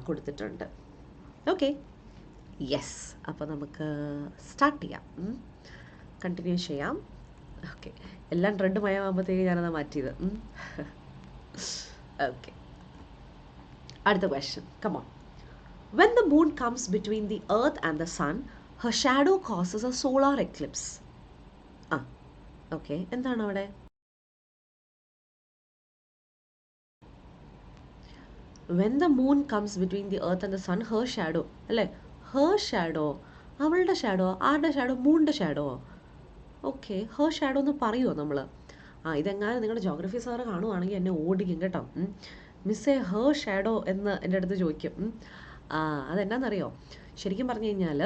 കൊടുത്തിട്ടുണ്ട്. Okay, yes. അപ്പോൾ നമുക്ക് സ്റ്റാർട്ട് ചെയ്യാം, കണ്ടിന്യൂ ചെയ്യാം. ഓക്കെ, എല്ലാം റെഡ് മയമാകുമ്പോഴത്തേക്ക് ഞാനത് മാറ്റിയത്. ഓക്കെ, അടുത്ത question. Come on. When the moon comes between the earth and the sun, her shadow causes a solar eclipse. Okay, എന്താണ് അവിടെ? When the moon comes between the earth and the sun, her shadow, അല്ലേ? her shadow, അവളുടെ shadow. ആരുടെ shadow? മൂണിൻ്റെ shadow. Okay, her shadow എന്ന് പറയുമോ നമ്മൾ? ഇതെങ്ങാനും നിങ്ങളുടെ ജോഗ്രഫി സാറ് കാണുവാണെങ്കിൽ എന്നെ ഓടിക്കും കേട്ടോ. മിസ്സേ ഹെർ ഷാഡോ എന്ന് എൻ്റെ അടുത്ത് ചോദിക്കും. അതെന്നാന്നറിയോ? ശരിക്കും പറഞ്ഞു കഴിഞ്ഞാൽ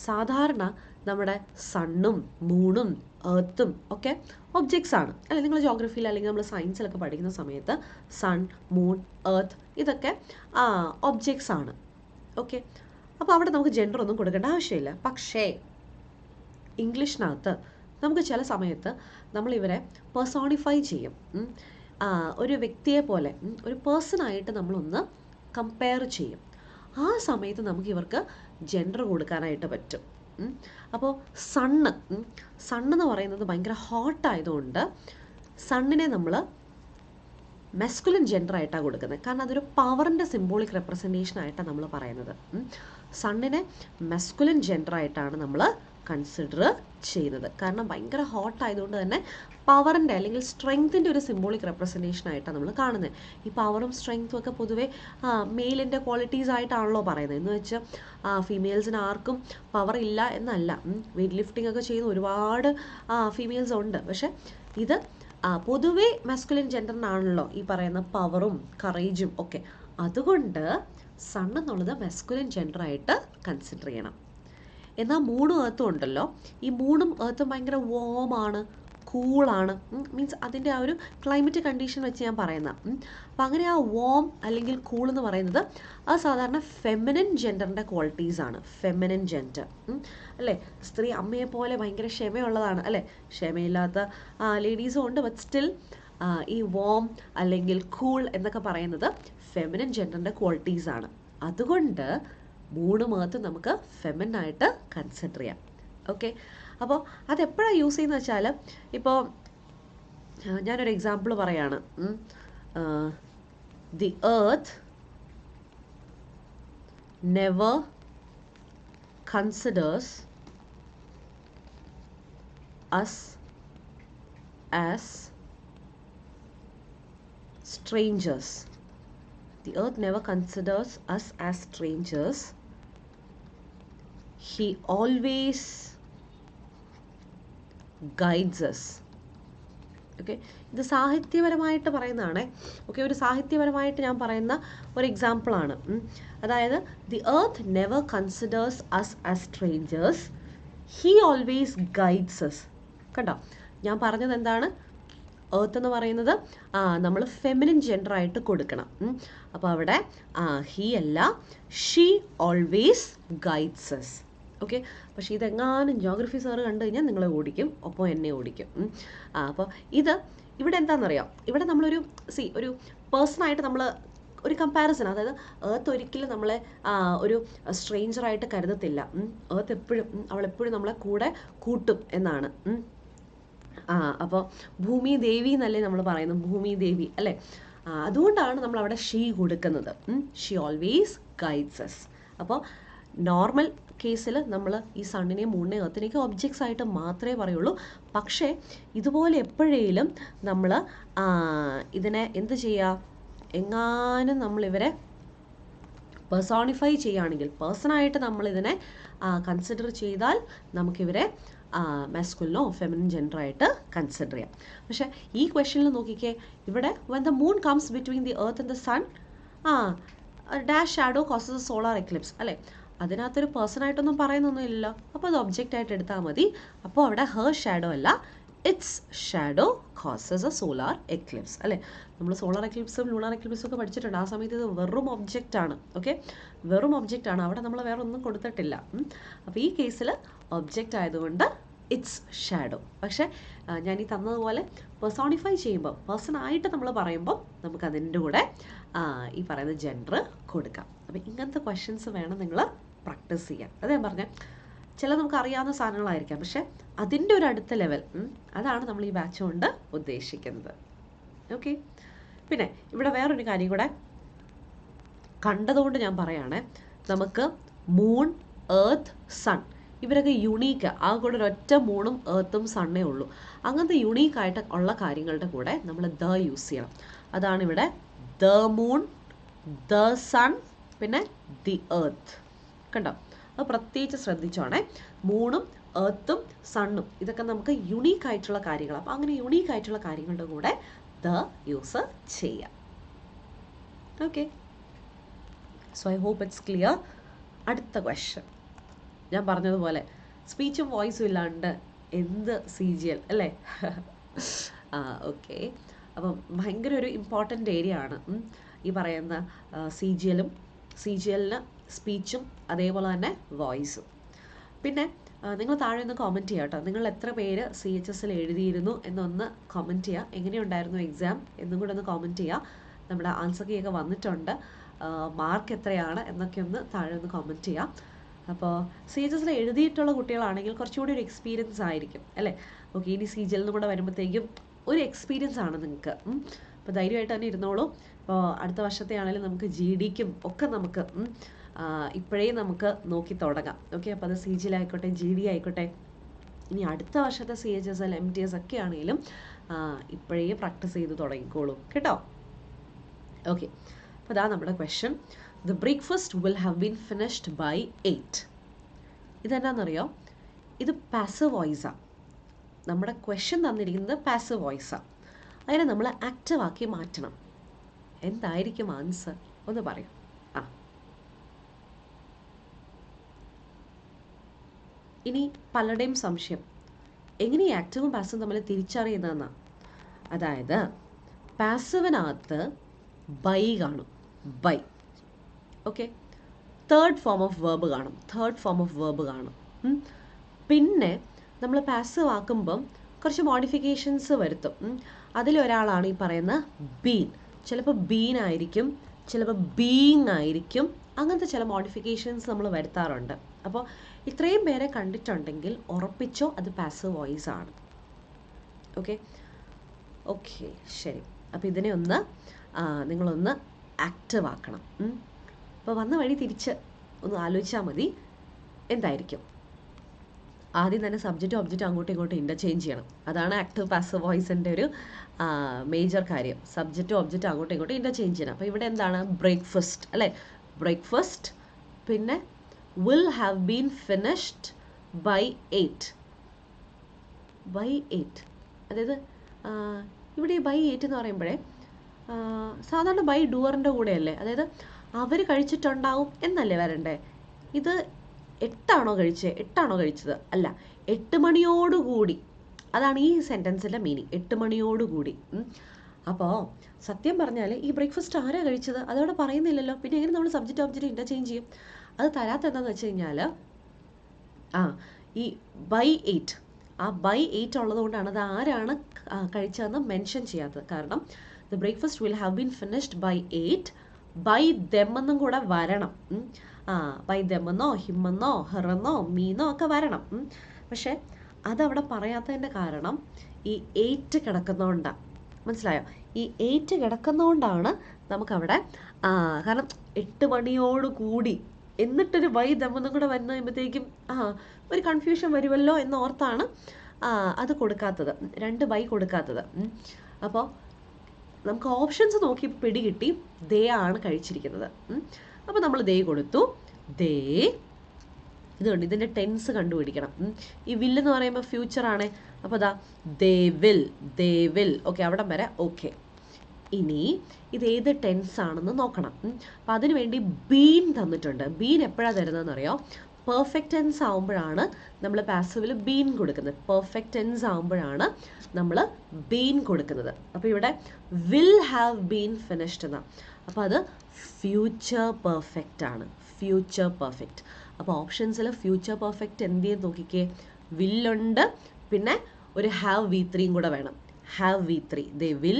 സാധാരണ നമ്മുടെ സണ്ണും മൂണും എർത്തും ഒക്കെ ഒബ്ജക്ട്സ് ആണ് അല്ലെ? നിങ്ങൾ ജോഗ്രഫിയിൽ അല്ലെങ്കിൽ നമ്മൾ സയൻസിലൊക്കെ പഠിക്കുന്ന സമയത്ത് സൺ, മൂൺ, എർത്ത് ഇതൊക്കെ ഒബ്ജക്ട്സ് ആണ്. ഓക്കെ, അപ്പോൾ അവിടെ നമുക്ക് ജെൻഡർ ഒന്നും കൊടുക്കേണ്ട ആവശ്യമില്ല. പക്ഷേ ഇംഗ്ലീഷിനകത്ത് നമുക്ക് ചില സമയത്ത് നമ്മളിവരെ പേഴ്സോണിഫൈ ചെയ്യും. ഒരു വ്യക്തിയെ പോലെ ഒരു പേഴ്സണായിട്ട് നമ്മളൊന്ന് കമ്പയർ ചെയ്യും. ആ സമയത്ത് നമുക്ക് ഇവർക്ക് ജെൻഡർ കൊടുക്കാനായിട്ട് പറ്റും. അപ്പോൾ സണ്ണെന്ന് പറയുന്നത് ഭയങ്കര ഹോട്ടായതുകൊണ്ട് സണ്ണിനെ നമ്മൾ മെസ്കുലിൻ ജെൻഡർ ആയിട്ടാണ് കൊടുക്കുന്നത്. കാരണം അതൊരു പവറിൻ്റെ സിംബോളിക് റെപ്രസെൻറ്റേഷൻ ആയിട്ടാണ് നമ്മൾ പറയുന്നത്. സണ്ണിനെ മെസ്കുലിൻ ജെൻഡർ ആയിട്ടാണ് നമ്മൾ കൺസിഡർ ചെയ്യുന്നത്. കാരണം ഭയങ്കര ഹോട്ടായതുകൊണ്ട് തന്നെ പവറിൻ്റെ അല്ലെങ്കിൽ സ്ട്രെങ്ത്തിൻ്റെ ഒരു സിംബോളിക് റെപ്രസെൻറ്റേഷൻ ആയിട്ടാണ് നമ്മൾ കാണുന്നത്. ഈ പവറും സ്ട്രെങ്ത്തും ഒക്കെ പൊതുവേ മെയിലിൻ്റെ ക്വാളിറ്റീസ് ആയിട്ടാണല്ലോ പറയുന്നത്. എന്ന് വെച്ചാൽ ഫീമെയിൽസിന് ആർക്കും പവർ ഇല്ല എന്നല്ല. വെയ്റ്റ് ലിഫ്റ്റിംഗ് ഒക്കെ ചെയ്യുന്ന ഒരുപാട് ഫീമെയിൽസ് ഉണ്ട്. പക്ഷേ ഇത് പൊതുവേ മസ്കുലിൻ ജെൻഡറിനാണല്ലോ ഈ പറയുന്ന പവറും കറേജും ഒക്കെ. അതുകൊണ്ട് സൺ എന്നുള്ളത് മെസ്കുലിൻ ജെൻഡറായിട്ട് കൺസിഡർ ചെയ്യണം. എന്നാൽ മൂണും എർത്തും ഉണ്ടല്ലോ, ഈ മൂണും എർത്തും ഭയങ്കര വോമാണ്, കൂളാണ്. മീൻസ് അതിൻ്റെ ആ ഒരു ക്ലൈമറ്റ് കണ്ടീഷൻ വെച്ച് ഞാൻ പറയുന്ന. അപ്പം അങ്ങനെ ആ വോം അല്ലെങ്കിൽ കൂൾ എന്ന് പറയുന്നത് അത് സാധാരണ ഫെമിനിൻ ജെൻഡറിൻ്റെ ക്വാളിറ്റീസാണ്. ഫെമിനിൻ ജെൻഡർ അല്ലേ, സ്ത്രീ അമ്മയെ പോലെ ഭയങ്കര ക്ഷമയുള്ളതാണ് അല്ലേ, ക്ഷമയില്ലാത്ത ലേഡീസും ഉണ്ട്. ബട്ട് സ്റ്റിൽ ഈ വോം അല്ലെങ്കിൽ കൂൾ എന്നൊക്കെ പറയുന്നത് ഫെമിനിൻ ജെൻഡറിൻ്റെ ക്വാളിറ്റീസാണ്. അതുകൊണ്ട് മൂണും എർത്തും നമുക്ക് ഫെമിനായിട്ട് കൺസിഡർ ചെയ്യാം. ഓക്കെ, അപ്പോൾ അതെപ്പോഴാണ് യൂസ് ചെയ്യുന്നത് വെച്ചാൽ, ഇപ്പോൾ ഞാനൊരു എക്സാമ്പിൾ പറയാണ്. The earth never considers us as strangers. The earth never considers us as strangers. He always guides us. Okay, ഇത് സാഹിത്യപരമായിട്ട് പറയുന്നതാണ്. ഓക്കെ, ഒരു സാഹിത്യപരമായിട്ട് ഞാൻ പറയുന്ന ഒരു എക്സാമ്പിളാണ്. അതായത് the earth never considers us as strangers, he always guides us. കണ്ടോ, ഞാൻ പറഞ്ഞത് എന്താണ്? എർത്ത് എന്ന് പറയുന്നത് നമ്മൾ ഫെമിനിൻ ജെൻഡറായിട്ട് കൊടുക്കണം. അപ്പോൾ അവിടെ ഹീ അല്ല, she always guides us. Okay, പക്ഷേ ഇതെങ്ങാനും ജോഗ്രഫി സാറ് കണ്ടു കഴിഞ്ഞാൽ നിങ്ങളെ ഓടിക്കും, ഒപ്പം എന്നെ ഓടിക്കും. അപ്പോൾ ഇവിടെ എന്താണെന്നറിയാം, ഇവിടെ നമ്മളൊരു ഒരു പേഴ്സണായിട്ട് നമ്മൾ ഒരു കമ്പാരിസൺ, അതായത് എർത്ത് ഒരിക്കലും നമ്മളെ ഒരു സ്ട്രേഞ്ചറായിട്ട് കരുതത്തില്ല. എർത്ത് എപ്പോഴും അവളെപ്പോഴും നമ്മളെ കൂടെ കൂട്ടും എന്നാണ്. അപ്പോൾ ഭൂമി ദേവി എന്നല്ലേ നമ്മൾ പറയുന്നത്, ഭൂമി ദേവി അല്ലേ. അതുകൊണ്ടാണ് നമ്മൾ അവിടെ ഷീ കൊടുക്കുന്നത്. She always guides us. അപ്പോൾ നോർമൽ കേസിൽ നമ്മൾ ഈ സണ്ണിനെയും മൂണിനെയും എർത്തിനെയൊക്കെ ഒബ്ജക്ട്സ് ആയിട്ട് മാത്രമേ പറയുള്ളൂ. പക്ഷേ ഇതുപോലെ എപ്പോഴേലും നമ്മൾ ഇതിനെ എന്ത് ചെയ്യുക, എങ്ങാനും നമ്മളിവരെ പേഴ്സോണിഫൈ ചെയ്യുകയാണെങ്കിൽ, പേഴ്സണായിട്ട് നമ്മളിതിനെ കൺസിഡർ ചെയ്താൽ നമുക്കിവരെ മാസ്കുലിനോ ഫെമിനിൻ ജെൻഡറായിട്ട് കൺസിഡർ ചെയ്യാം. പക്ഷേ ഈ ക്വസ്റ്റ്യനിൽ നോക്കിക്കേ, ഇവിടെ when the moon comes between the earth and the sun, dash shadow causes A solar Eclipse അല്ലേ. അതിനകത്തൊരു പേഴ്സണായിട്ടൊന്നും പറയുന്നൊന്നുമില്ലല്ലോ. അപ്പോൾ അത് ഒബ്ജക്റ്റ് ആയിട്ട് എടുത്താൽ മതി. അപ്പോൾ അവിടെ ഹെർ ഷാഡോ അല്ല, it's shadow causes A solar Eclipse അല്ലേ. നമ്മൾ സോളാർ എക്ലിപ്സും ലൂണാർ എക്ലിപ്സും ഒക്കെ പഠിച്ചിട്ടുണ്ട്. ആ സമയത്ത് ഇത് വെറും ഒബ്ജക്റ്റ് ആണ്. ഓക്കെ, വെറും ഒബ്ജക്റ്റ് ആണ്, അവിടെ നമ്മൾ വേറെ ഒന്നും കൊടുത്തിട്ടില്ല. അപ്പോൾ ഈ കേസിൽ ഒബ്ജക്റ്റ് ആയതുകൊണ്ട് ഇറ്റ്സ് ഷാഡോ. പക്ഷേ ഞാൻ ഈ തന്നതുപോലെ പേഴ്സോണിഫൈ ചെയ്യുമ്പോൾ, പേഴ്സണായിട്ട് നമ്മൾ പറയുമ്പോൾ നമുക്ക് അതിൻ്റെ കൂടെ ഈ പറയുന്ന ജെൻഡർ കൊടുക്കാം. അപ്പോൾ ഇങ്ങനത്തെ ക്വസ്റ്റ്യൻസ് വേണം നിങ്ങൾ പ്രാക്ടീസ് ചെയ്യാൻ. അത് ഞാൻ പറഞ്ഞ ചില നമുക്ക് അറിയാവുന്ന സാധനങ്ങളായിരിക്കാം, പക്ഷെ അതിൻ്റെ ഒരു അടുത്ത ലെവൽ, അതാണ് നമ്മൾ ഈ ബാച്ച് കൊണ്ട് ഉദ്ദേശിക്കുന്നത്. ഓക്കെ, പിന്നെ ഇവിടെ വേറൊരു കാര്യം കൂടെ കണ്ടതുകൊണ്ട് ഞാൻ പറയുകയാണെ, നമുക്ക് മൂൺ, എർത്ത്, സൺ ഇവരൊക്കെ യുണീക്ക്, ആ കൂടെ ഒരൊറ്റ മൂണും എർത്തും സണ്ണേ ഉള്ളൂ. അങ്ങനത്തെ യുണീക്കായിട്ട് ഉള്ള കാര്യങ്ങളുടെ കൂടെ നമ്മൾ ദ യൂസ് ചെയ്യണം. അതാണ് ഇവിടെ ദ മൂൺ, ദ സൺ, പിന്നെ ദി എർത്ത്. കണ്ടോ, അത് പ്രത്യേകിച്ച് ശ്രദ്ധിച്ചോണേ. മൂണും എർത്തും സണ്ണും ഇതൊക്കെ നമുക്ക് യുണീക്കായിട്ടുള്ള കാര്യങ്ങളാണ്. അപ്പോൾ അങ്ങനെ യുണീക്കായിട്ടുള്ള കാര്യങ്ങളുടെ കൂടെ ദ യൂസ് ചെയ്യാം. Okay, so I hope it's clear. അടുത്ത ക്വസ്റ്റ്യൻ ഞാൻ പറഞ്ഞതുപോലെ സ്പീച്ചും വോയിസും ഇല്ലാണ്ട് എന്ത് CGL അല്ലേ. ഓക്കെ, അപ്പം ഭയങ്കര ഒരു ഇമ്പോർട്ടൻ്റ് ഏരിയ ആണ് ഈ പറയുന്ന CGLന് സ്പീച്ചും അതേപോലെ തന്നെ വോയിസും. പിന്നെ നിങ്ങൾ താഴെ ഒന്ന് കോമൻറ്റ് ചെയ്യുക കേട്ടോ. നിങ്ങൾ എത്ര പേര് CHSൽ എഴുതിയിരുന്നു എന്നൊന്ന് കോമൻറ്റ് ചെയ്യുക. എങ്ങനെയുണ്ടായിരുന്നു എക്സാം എന്നും കൂടെ ഒന്ന് കോമൻറ്റ് ചെയ്യുക. നമ്മുടെ ആൻസർ കീയൊക്കെ വന്നിട്ടുണ്ട്, മാർക്ക് എത്രയാണ് എന്നൊക്കെ ഒന്ന് താഴെ ഒന്ന് കോമൻറ്റ് ചെയ്യുക. അപ്പോൾ CHSൽ എഴുതിയിട്ടുള്ള കുട്ടികളാണെങ്കിൽ കുറച്ചുകൂടി ഒരു എക്സ്പീരിയൻസ് ആയിരിക്കും അല്ലേ. ഓക്കെ, ഇനി CGLന്ന് കൂടെ വരുമ്പോഴത്തേക്കും ഒരു എക്സ്പീരിയൻസ് ആണ് നിങ്ങൾക്ക്. അപ്പോൾ ധൈര്യമായിട്ട് തന്നെ ഇരുന്നോളൂ. ഇപ്പോൾ അടുത്ത വർഷത്തെ ആണെങ്കിലും നമുക്ക് GDക്കും ഒക്കെ നമുക്ക് ഇപ്പോഴേ നമുക്ക് നോക്കി തുടങ്ങാം. ഓക്കെ, അപ്പോൾ അത് CGL ആയിക്കോട്ടെ, GD ആയിക്കോട്ടെ, ഇനി അടുത്ത വർഷത്തെ CHSL MTS ഒക്കെ ആണെങ്കിലും ഇപ്പോഴേ പ്രാക്ടീസ് ചെയ്ത് തുടങ്ങിക്കോളൂ കേട്ടോ. ഓക്കെ, അപ്പോൾ അതാ നമ്മുടെ question. The breakfast will have been finished by 8. ഇതെന്നാണെന്നറിയോ, ഇത് പാസീവ് വോയിസാണ്. നമ്മുടെ ക്വസ്റ്റ്യൻ തന്നിരിക്കുന്നത് പാസീവ് വോയിസാണ്. അതിനെ നമ്മൾ ആക്റ്റീവ് ആക്കി മാറ്റണം. എന്തായിരിക്കും ആൻസർ ഒന്ന് പറയൂ. ഇനി പലരുടെയും സംശയം എങ്ങനെ ആക്റ്റീവും പാസീവും തമ്മിൽ തിരിച്ചറിയുന്നതെന്നാണ്. അതായത് പാസീവിനകത്ത് ബൈ കാണും, by. Okay, third form of verb കാണും. പിന്നെ നമ്മൾ പാസീവ് ആക്കുമ്പം കുറച്ച് മോഡിഫിക്കേഷൻസ് വരുത്തും. അതിലൊരാളാണ് ഈ പറയുന്ന ബീൻ. ചിലപ്പോൾ ബീൻ ആയിരിക്കും, ചിലപ്പോൾ ബീങ് ആയിരിക്കും. അങ്ങനത്തെ ചില മോഡിഫിക്കേഷൻസ് നമ്മൾ വരുത്താറുണ്ട്. അപ്പോൾ ഇത്രയും പേരെ കണ്ടിട്ടുണ്ടെങ്കിൽ ഉറപ്പിച്ചോ അത് പാസീവ് വോയിസ് ആണ്. ഓക്കെ, ശരി. അപ്പോൾ ഇതിനെ ഒന്ന് നിങ്ങളൊന്ന് ആക്റ്റീവ് ആക്കണം. അപ്പോൾ വന്ന വഴി തിരിച്ച് ഒന്ന് ആലോചിച്ചാൽ മതി എന്തായിരിക്കും. ആദ്യം തന്നെ സബ്ജക്റ്റ് ഒബ്ജക്റ്റ് അങ്ങോട്ടും ഇങ്ങോട്ടും ഇൻ്റർചേഞ്ച് ചെയ്യണം. അതാണ് ആക്റ്റീവ് പാസീവ് വോയിസിൻ്റെ ഒരു മേജർ കാര്യം. സബ്ജക്റ്റ് ഒബ്ജക്റ്റ് അങ്ങോട്ടും ഇങ്ങോട്ടും ഇൻ്റർചേഞ്ച് ചെയ്യണം. അപ്പോൾ ഇവിടെ എന്താണ്? ബ്രേക്ക്ഫാസ്റ്റ് അല്ലേ, ബ്രേക്ക്ഫാസ്റ്റ്. പിന്നെ will have been finished by 8. അതായത് ഇവിടെ ഈ ബൈ 8 എന്ന് പറയുമ്പോഴേ സാധാരണ ബൈ ഡൂവറിൻ്റെ കൂടെയല്ലേ, അതായത് അവർ കഴിച്ചിട്ടുണ്ടാവും എന്നല്ലേ വരണ്ടേ. ഇത് 8 കഴിച്ചത് അല്ല, 8 മണിയോടുകൂടി. അതാണ് ഈ സെൻറ്റൻസിൻ്റെ മീനിങ്, 8 മണിയോടുകൂടി. അപ്പോൾ സത്യം പറഞ്ഞാൽ ഈ ബ്രേക്ക്ഫാസ്റ്റ് ആരാ കഴിച്ചത് അതവിടെ പറയുന്നില്ലല്ലോ. പിന്നെ എങ്ങനെ നമ്മൾ സബ്ജക്റ്റ് ഒബ്ജക്റ്റ് ഇൻ്റർചേഞ്ച് ചെയ്യും? അത് തരാത്ത എന്താണെന്ന് വെച്ച് കഴിഞ്ഞാൽ ഈ ബൈ 8, ആ ബൈ 8 ഉള്ളത് കൊണ്ടാണ് അത് ആരാണ് കഴിച്ചതെന്ന് മെൻഷൻ ചെയ്യാത്തത്. കാരണം the breakfast will have been finished by 8, by them എന്നും കൂടെ വരണം. ബൈ ദെമെന്നോ ഹിമെന്നോ ഹെറെന്നോ മീന്നോ ഒക്കെ വരണം. പക്ഷെ അതവിടെ പറയാത്തതിൻ്റെ കാരണം ഈ 8 കിടക്കുന്നതുകൊണ്ടാണ്. മനസ്സിലായോ? ഈ 8 കിടക്കുന്നതുകൊണ്ടാണ് നമുക്കവിടെ കാരണം 8 മണിയോടുകൂടി എന്നിട്ടൊരു ബൈ ദെമെന്നും കൂടെ വന്നു കഴിയുമ്പോഴത്തേക്കും ഒരു കൺഫ്യൂഷൻ വരുമല്ലോ എന്നോർത്താണ് അത് കൊടുക്കാത്തത്, 2 ബൈ കൊടുക്കാത്തത്. അപ്പോൾ നമുക്ക് ഓപ്ഷൻസ് നോക്കി പിടികിട്ടി ദേ ആണ് കഴിച്ചിരിക്കുന്നത്. അപ്പോൾ നമ്മൾ ദേ കൊടുത്തു. ദേ ഇതുകൊണ്ട് ഇതിൻ്റെ ടെൻസ് കണ്ടുപിടിക്കണം. ഈ വിൽ എന്ന് പറയുമ്പോൾ ഫ്യൂച്ചറാണ്. അപ്പോൾ അതാ ദേ വിൽ. ഓക്കെ, അവിടം വരെ ഓക്കെ. ഇനി ഇത് ഏത് ടെൻസ് ആണെന്ന് നോക്കണം. അപ്പം അതിനു വേണ്ടി ബീൻ തന്നിട്ടുണ്ട്. ബീൻ എപ്പോഴാണ് തരുന്നതെന്ന് അറിയോ? പെർഫെക്റ്റ് ടെൻസ് ആകുമ്പോഴാണ് നമ്മൾ പാസീവിൽ ബീൻ കൊടുക്കുന്നത്. പെർഫെക്റ്റ് ടെൻസ് ആകുമ്പോഴാണ് നമ്മൾ ബീൻ കൊടുക്കുന്നത്. അപ്പോൾ ഇവിടെ വിൽ ഹാവ് ബീൻ ഫിനിഷ്ഡ് എന്നാണ്. അപ്പോൾ അത് ഫ്യൂച്ചർ പെർഫെക്റ്റ് ആണ്, ഫ്യൂച്ചർ പെർഫെക്റ്റ്. അപ്പോൾ ഓപ്ഷൻസിൽ ഫ്യൂച്ചർ പെർഫെക്റ്റ് എന്ത് ചെയ്ത് നോക്കിക്കേ, വില്ലുണ്ട്, പിന്നെ ഒരു ഹാവ് V3 കൂടെ വേണം. ഹാവ് V3, ദേ വിൽ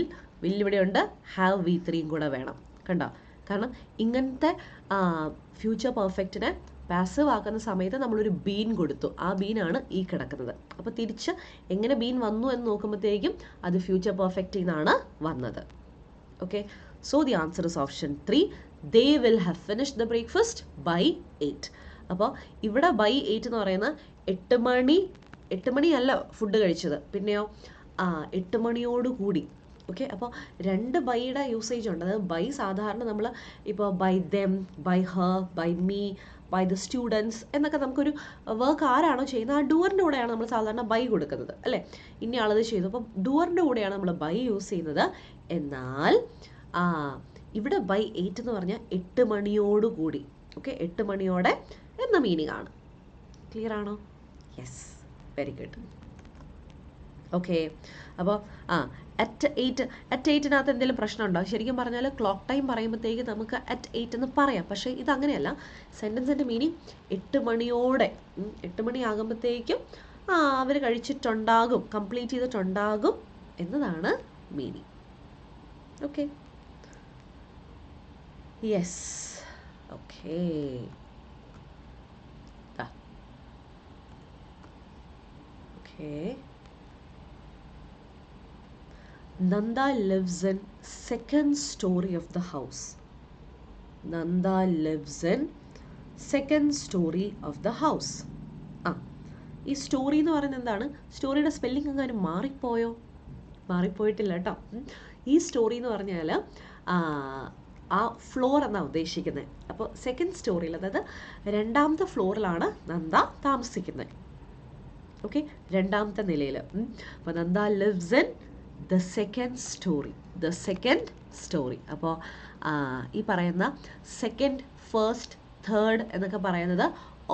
ഇവിടെയുണ്ട്, ഹാവ് V3 കൂടെ വേണം. കണ്ടോ? കാരണം ഇങ്ങനത്തെ ഫ്യൂച്ചർ പെർഫെക്റ്റിനെ പാസീവ് ആക്കുന്ന സമയത്ത് നമ്മളൊരു ബീൻ കൊടുത്തു. ആ ബീനാണ് ഈ കിടക്കുന്നത്. അപ്പോൾ തിരിച്ച് എങ്ങനെ ബീൻ വന്നു എന്ന് നോക്കുമ്പോഴത്തേക്കും അത് ഫ്യൂച്ചർ പെർഫെക്റ്റിൽ നിന്നാണ് വന്നത്. Okay, so the answer is option 3. They will have finished the breakfast by 8. അപ്പോൾ ഇവിടെ ബൈ 8 എന്ന് പറയുന്ന 8 മണിയല്ല ഫുഡ് കഴിച്ചത്, പിന്നെയോ 8 മണിയോടുകൂടി. ഓക്കെ, അപ്പോൾ 2 ബൈയുടെ യൂസേജ് ഉണ്ട്. അതായത് ബൈ സാധാരണ നമ്മൾ ഇപ്പോൾ by them, by her, by me, by the students എന്നൊക്കെ നമുക്കൊരു വർക്ക് ആരാണോ ചെയ്യുന്നത് ആ ഡൂറിൻ്റെ കൂടെയാണ് നമ്മൾ സാധാരണ ബൈ കൊടുക്കുന്നത് അല്ലേ. ഇനി ആളത് ചെയ്തു, അപ്പം ഡൂറിൻ്റെ കൂടെയാണ് നമ്മൾ ബൈ യൂസ് ചെയ്യുന്നത്. എന്നാൽ ഇവിടെ ബൈ 8 എന്ന് പറഞ്ഞാൽ 8 മണിയോടുകൂടി. ഓക്കെ, 8 മണിയോടെ എന്ന മീനിങ് ആണ്. ക്ലിയർ ആണോ? Yes, very good. ഓക്കെ, അപ്പോൾ അറ്റ് 8 എന്തെങ്കിലും പ്രശ്നമുണ്ടോ? ശരിക്കും പറഞ്ഞാൽ ക്ലോക്ക് ടൈം പറയുമ്പോഴത്തേക്ക് നമുക്ക് അറ്റ് 8 എന്ന് പറയാം. പക്ഷേ ഇതങ്ങനെയല്ല. സെൻറ്റൻസിൻ്റെ മീനിങ് 8 മണിയോടെ, 8 മണി ആകുമ്പോഴത്തേക്കും അവർ കഴിച്ചിട്ടുണ്ടാകും, കംപ്ലീറ്റ് ചെയ്തിട്ടുണ്ടാകും എന്നതാണ് meaning. Okay, yes. Okay, Nanda lives in second story of the house. Nanda lives in second story of the house. ഈ സ്റ്റോറി എന്ന് പറയുന്നത് എന്താണ്? സ്റ്റോറിയുടെ സ്പെല്ലിംഗ് എങ്ങാനും മാറിപ്പോയോ? മാറിപ്പോയിട്ടില്ല കേട്ടോ. ഈ സ്റ്റോറി എന്ന് പറഞ്ഞാൽ ആ ഫ്ലോർ എന്നാണ് ഉദ്ദേശിക്കുന്നത്. അപ്പോൾ സെക്കൻഡ് സ്റ്റോറിയിൽ, അതായത് 2ാമത്തെ ഫ്ലോറിലാണ് നന്ദ താമസിക്കുന്നത്. ഓക്കെ, 2ാമത്തെ നിലയിൽ. അപ്പോൾ Nanda lives in the second story. അപ്പോൾ ഈ പറയുന്ന സെക്കൻഡ്, ഫസ്റ്റ്, തേർഡ് എന്നൊക്കെ പറയുന്നത്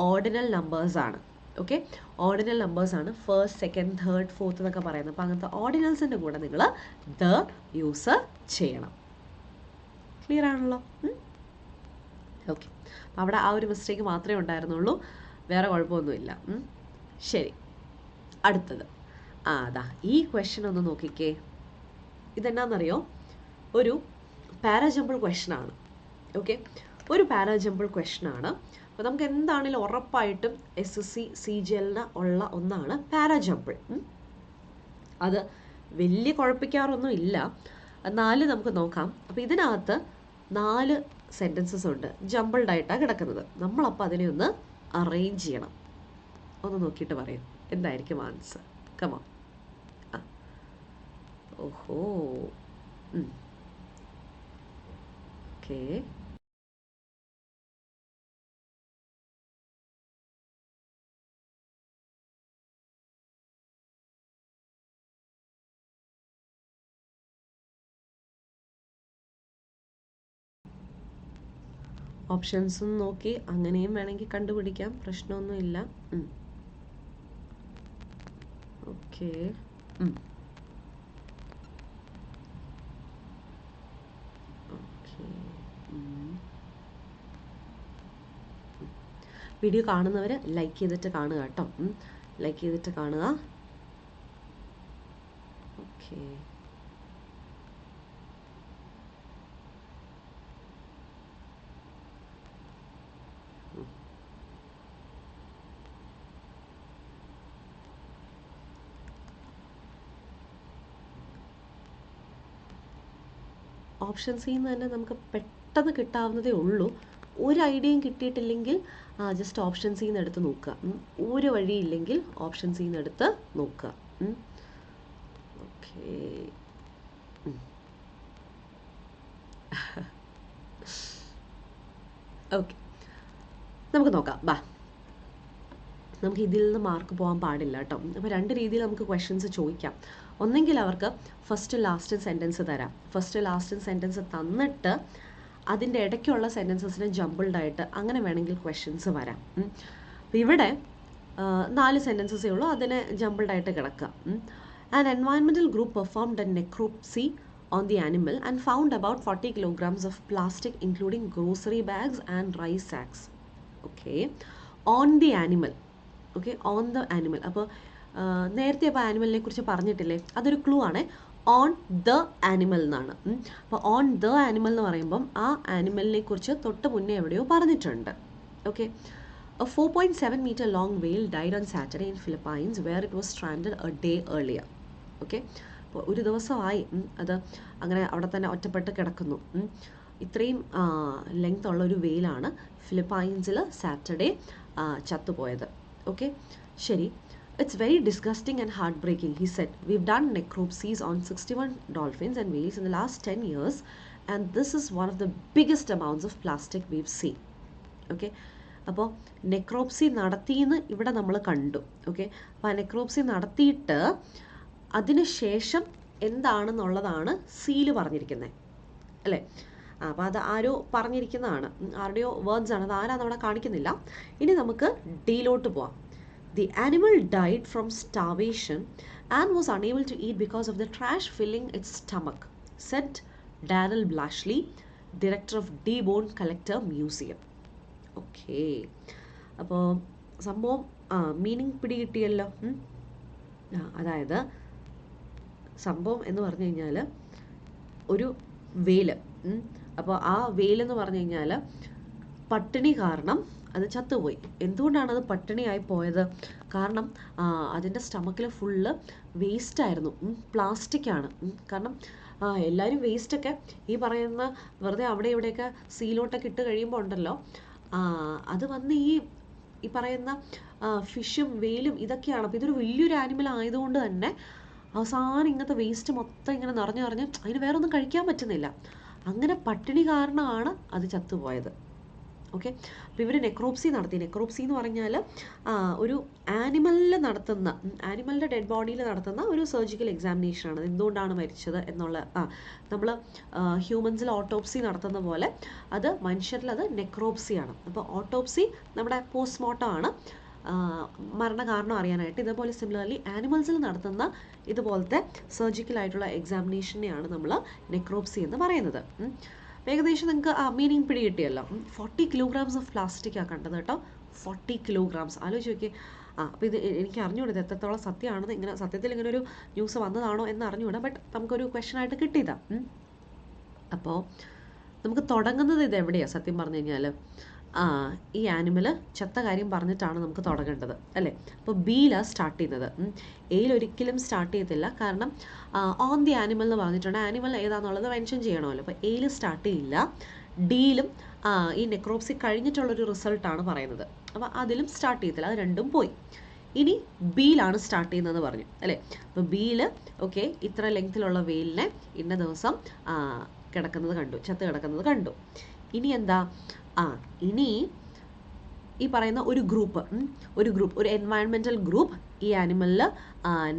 ഓർഡിനൽ നമ്പേഴ്സാണ്. ഓക്കെ, ഓർഡിനൽ നമ്പേഴ്സാണ് ഫസ്റ്റ്, സെക്കൻഡ്, തേർഡ്, ഫോർത്ത് എന്നൊക്കെ പറയുന്നത്. അപ്പോൾ അങ്ങനത്തെ ഓർഡിനൽസിൻ്റെ കൂടെ നിങ്ങൾ ദ യൂസ് ചെയ്യണം. ക്ലിയർ ആണല്ലോ? ഓക്കെ, അവിടെ ആ ഒരു മിസ്റ്റേക്ക് മാത്രമേ ഉണ്ടായിരുന്നുള്ളൂ, വേറെ കുഴപ്പമൊന്നുമില്ല. ശരി, അടുത്തത് അതാ ഈ ക്വസ്റ്റ്യൻ ഒന്ന് നോക്കിക്കേ. ഇതെന്നാന്നറിയോ? ഒരു പാരാജമ്പിൾ ക്വസ്റ്റ്യൻ ആണ്. ഓക്കെ, ഒരു പാരാജമ്പിൾ ക്വസ്റ്റ്യൻ ആണ്. അപ്പോൾ നമുക്ക് എന്താണെങ്കിലും ഉറപ്പായിട്ടും SSC CGLന് ഉള്ള ഒന്നാണ് പാരാജമ്പിൾ. അത് വലിയ കുഴപ്പിക്കാറൊന്നും ഇല്ല, എന്നാലും നമുക്ക് നോക്കാം. അപ്പോൾ ഇതിനകത്ത് 4 സെൻറ്റൻസസ് ഉണ്ട്, ജമ്പിൾഡായിട്ടാണ് കിടക്കുന്നത്. നമ്മളപ്പോൾ അതിനെ ഒന്ന് അറേഞ്ച് ചെയ്യണം. ഒന്ന് നോക്കിയിട്ട് പറയും എന്തായിരിക്കും ആൻസർ. കമാ. ഓഹോ, ഓക്കെ. ഓപ്ഷൻസും നോക്കി അങ്ങനെയും വേണമെങ്കിൽ കണ്ടുപിടിക്കാം, പ്രശ്നമൊന്നുമില്ല. ഓക്കെ, വീഡിയോ കാണുന്നവർ ലൈക്ക് ചെയ്തിട്ട് കാണുക കേട്ടോ. ലൈക്ക് ചെയ്തിട്ട് കാണുക. ഓക്കെ, ഓപ്ഷൻസിൽ നിന്ന് തന്നെ നമുക്ക് പെട്ടെന്ന് കിട്ടാവുന്നതേ ഉള്ളൂ. ഒരു ഐഡിയയും കിട്ടിയിട്ടില്ലെങ്കിൽ ജസ്റ്റ് ഓപ്ഷൻസിൽ നിന്ന് എടുത്ത് നോക്കുക. ഒരു വഴിയില്ലെങ്കിൽ ഓപ്ഷൻസിൽ നിന്ന് എടുത്ത് നോക്കുക. ഓക്കെ, ഓക്കെ, നമുക്ക് നോക്കാം. ബാ, നമുക്ക് ഇതിൽ നിന്ന് മാർക്ക് പോകാൻ പാടില്ല കേട്ടോ. അപ്പോൾ 2 രീതിയിൽ നമുക്ക് ക്വസ്റ്റ്യൻസ് ചോദിക്കാം. ഒന്നെങ്കിൽ അവർക്ക് ഫസ്റ്റ് ലാസ്റ്റ് സെൻറ്റൻസ് തരാം. ഫസ്റ്റ് ലാസ്റ്റ് സെൻറ്റൻസ് തന്നിട്ട് അതിൻ്റെ ഇടയ്ക്കുള്ള സെൻറ്റൻസസിനെ ജമ്പിൾഡായിട്ട് അങ്ങനെ വേണമെങ്കിൽ ക്വസ്റ്റ്യൻസ് വരാം. അപ്പോൾ ഇവിടെ 4 സെൻറ്റൻസസേ ഉള്ളൂ, അതിനെ ജമ്പിൾഡായിട്ട് കിടക്കുക. An environmental group performed a necropsy on the animal and found about 40 kilograms of plastic including grocery bags and rice sacks. Okay, on the animal. Okay, on the animal. അപ്പോൾ നേരത്തെ അപ്പോൾ ആനിമലിനെ കുറിച്ച് പറഞ്ഞിട്ടില്ലേ, അതൊരു ക്ലൂ ആണ്. ഓൺ ദ ആനിമൽ എന്നാണ്. അപ്പോൾ on the animal എന്ന് പറയുമ്പം ആ ആനിമലിനെ കുറിച്ച് തൊട്ട് മുന്നേ എവിടെയോ പറഞ്ഞിട്ടുണ്ട്. Okay, a 4.7 meter long whale died on Saturday in Philippines where it was stranded a day earlier. Okay, അപ്പോൾ ഒരു ദിവസമായി അത് അങ്ങനെ അവിടെ തന്നെ ഒറ്റപ്പെട്ട് കിടക്കുന്നു. ഇത്രയും ലെങ്ത് ഉള്ള ഒരു വെയിലാണ് ഫിലിപ്പൈൻസിൽ സാറ്റർഡേ ചത്തുപോയത്. ഓക്കെ, ശരി. It's very disgusting and heartbreaking, he said. We've done necropsies on 61 dolphins and whales in the last 10 years and this is one of the biggest amounts of plastic we've seen. Okay, അപ്പോൾ നെക്രോപ്സി നടത്തിയെന്ന് ഇവിടെ നമ്മൾ കണ്ടു. Okay, അപ്പോൾ ആ നെക്രോപ്സി നടത്തിയിട്ട് അതിന് ശേഷം എന്താണെന്നുള്ളതാണ് സീല് പറഞ്ഞിരിക്കുന്നത് അല്ലേ. അപ്പോൾ അത് ആരോ പറഞ്ഞിരിക്കുന്നതാണ്, ആരുടെയോ വേർഡ്സ് ആണ്, അത് ആരാന്ന് അവിടെ കാണിക്കുന്നില്ല. ഇനി നമുക്ക് ഡിയിലോട്ട് പോവാം. The animal died from starvation and was unable to eat because of the trash filling its stomach, said Daniel Blashly, director of the bone collector museum. Okay, അപ്പോൾ സംഭവം മീനിങ് പിടികിട്ടിയല്ലോ. അതായത് സംഭവം എന്ന് പറഞ്ഞു കഴിഞ്ഞാൽ ഒരു വേല്. അപ്പോൾ ആ വേലെന്ന് പറഞ്ഞു കഴിഞ്ഞാൽ പട്ടിണി കാരണം അത് ചത്തുപോയി. എന്തുകൊണ്ടാണത് പട്ടിണിയായി പോയത്? കാരണം അതിൻ്റെ സ്റ്റമക്കിൽ ഫുള്ള് വേസ്റ്റായിരുന്നു, പ്ലാസ്റ്റിക്കാണ്. കാരണം എല്ലാവരും വേസ്റ്റൊക്കെ ഈ പറയുന്ന വെറുതെ അവിടെ ഇവിടെയൊക്കെ സീലോട്ടൊക്കെ ഇട്ട് കഴിയുമ്പോൾ ഉണ്ടല്ലോ, അത് വന്ന് ഈ പറയുന്ന ഫിഷും വെയിലും ഇതൊക്കെയാണ്. അപ്പോൾ ഇതൊരു വലിയൊരു ആനിമൽ ആയതുകൊണ്ട് തന്നെ അവസാനം ഇങ്ങനത്തെ വേസ്റ്റ് മൊത്തം ഇങ്ങനെ നിറഞ്ഞ് അതിന് വേറെ ഒന്നും കഴിക്കാൻ പറ്റുന്നില്ല. അങ്ങനെ പട്ടിണി കാരണമാണ് അത് ചത്തുപോയത്. ഓക്കെ, അപ്പോൾ ഇവർ നെക്രോപ്സി നടത്തി. നെക്രോപ്സി എന്ന് പറഞ്ഞാൽ ഒരു ആനിമലിൻ്റെ ഡെഡ് ബോഡിയിൽ നടത്തുന്ന ഒരു സർജിക്കൽ എക്സാമിനേഷനാണ്. എന്തുകൊണ്ടാണ് മരിച്ചത് എന്നുള്ള നമ്മൾ ഹ്യൂമൻസിൽ ഓട്ടോപ്സി നടത്തുന്ന പോലെ അത് മനുഷ്യരിൽ അത് നെക്രോപ്സിയാണ്. അപ്പോൾ ഓട്ടോപ്സി നമ്മുടെ പോസ്റ്റ്മോർട്ടം ആണ്, മരണകാരണം അറിയാനായിട്ട്. ഇതേപോലെ സിമിലർലി ആനിമൽസിൽ നടത്തുന്ന ഇതുപോലത്തെ സർജിക്കലായിട്ടുള്ള എക്സാമിനേഷനെയാണ് നമ്മൾ നെക്രോപ്സി എന്ന് പറയുന്നത്. ഏകദേശം നിങ്ങൾക്ക് മീനിങ് പിടി കിട്ടിയല്ലോ. 40 kilograms ഓഫ് പ്ലാസ്റ്റിക്കാണ് കണ്ടത് കേട്ടോ. 40 kilograms. ആലോചിച്ച് നോക്കി. അപ്പോൾ ഇത് എനിക്ക് അറിഞ്ഞുകൂടാ ഇത് എത്രത്തോളം സത്യമാണെന്ന്. ഇങ്ങനെ സത്യത്തിൽ ഇങ്ങനെ ഒരു ന്യൂസ് വന്നതാണോ എന്ന് അറിഞ്ഞുകൂടാ. ബട്ട് നമുക്കൊരു ക്വസ്റ്റനായിട്ട് കിട്ടിയതാണ്. അപ്പോൾ നമുക്ക് തുടങ്ങുന്നത് ഇത് എവിടെയാണ് സത്യം പറഞ്ഞു കഴിഞ്ഞാൽ? ഈ ആനിമൽ ചത്ത കാര്യം പറഞ്ഞിട്ടാണ് നമുക്ക് തുടങ്ങേണ്ടത് അല്ലേ? അപ്പോൾ ബിയിലാണ് സ്റ്റാർട്ട് ചെയ്യുന്നത്. എയിൽ ഒരിക്കലും സ്റ്റാർട്ട് ചെയ്യത്തില്ല. കാരണം ഓൺ ദി ആനിമൽ എന്ന് പറഞ്ഞിട്ടുണ്ട്. ആനിമൽ ഏതാണെന്നുള്ളത് മെൻഷൻ ചെയ്യണമല്ലോ. അപ്പോൾ എയിൽ സ്റ്റാർട്ട് ചെയ്യില്ല. ഡിയിലും ഈ നെക്രോപ്സി കഴിഞ്ഞിട്ടുള്ളൊരു റിസൾട്ടാണ് പറയുന്നത്. അപ്പോൾ അതിലും സ്റ്റാർട്ട് ചെയ്യത്തില്ല. അത് രണ്ടും പോയി. ഇനി ബിയിലാണ് സ്റ്റാർട്ട് ചെയ്യുന്നതെന്ന് പറഞ്ഞു അല്ലേ? അപ്പോൾ ബിയിൽ ഓക്കെ ഇത്ര ലെങ്ത്തിലുള്ള വെയിലിനെ ഇന്ന ദിവസം കിടക്കുന്നത് കണ്ടു, ചത്ത് കിടക്കുന്നത് കണ്ടു. ഇനി എന്താ? ഇനി ഈ പറയുന്ന ഒരു ഗ്രൂപ്പ് ഒരു എൻവയൺമെൻറ്റൽ ഗ്രൂപ്പ് ഈ ആനിമലിൽ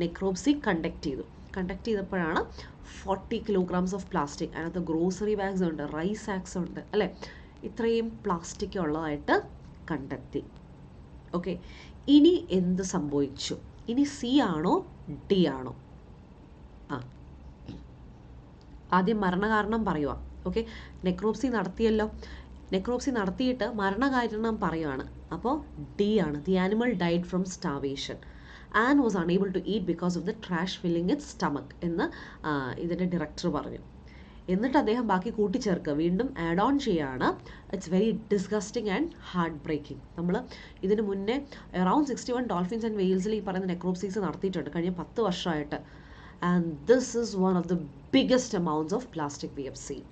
നെക്രോപ്സി കണ്ടക്ട് ചെയ്തപ്പോഴാണ് 40 kilograms ഓഫ് പ്ലാസ്റ്റിക്, അതിനകത്ത് ഗ്രോസറി ബാഗ്സ് ഉണ്ട്, റൈസ് സാക്സ് ഉണ്ട് അല്ലേ, ഇത്രയും പ്ലാസ്റ്റിക് ഉള്ളതായിട്ട് കണ്ടെത്തി. ഓക്കെ, ഇനി എന്ത് സംഭവിച്ചു? ഇനി സി ആണോ ഡി ആണോ? ആദ്യം മരണകാരണം പറയുക. ഓക്കെ, നെക്രോപ്സി നടത്തിയല്ലോ. നെക്രോപ്സി നടത്തിയിട്ട് മരണകാരണം പറയുകയാണ്. അപ്പോൾ ഡി ആണ്. The animal died from starvation and was unable to eat because of the trash filling it stomach എന്ന് ഇതിൻ്റെ ഡയറക്ടർ പറഞ്ഞു. എന്നിട്ട് അദ്ദേഹം ബാക്കി കൂട്ടിച്ചേർക്കുക, വീണ്ടും ആഡ് ഓൺ ചെയ്യുകയാണ്. It's very disgusting and heart breaking. നമ്മൾ ഇതിന് മുന്നേ അറൌണ്ട് 61 ഡോൾഫിൻസ് ആൻഡ് വെയിൽസിൽ ഈ പറയുന്ന നെക്രോപ്സീസ് നടത്തിയിട്ടുണ്ട് കഴിഞ്ഞ 10 വർഷമായിട്ട്. And this is one of the biggest amounts of plastic we have seen.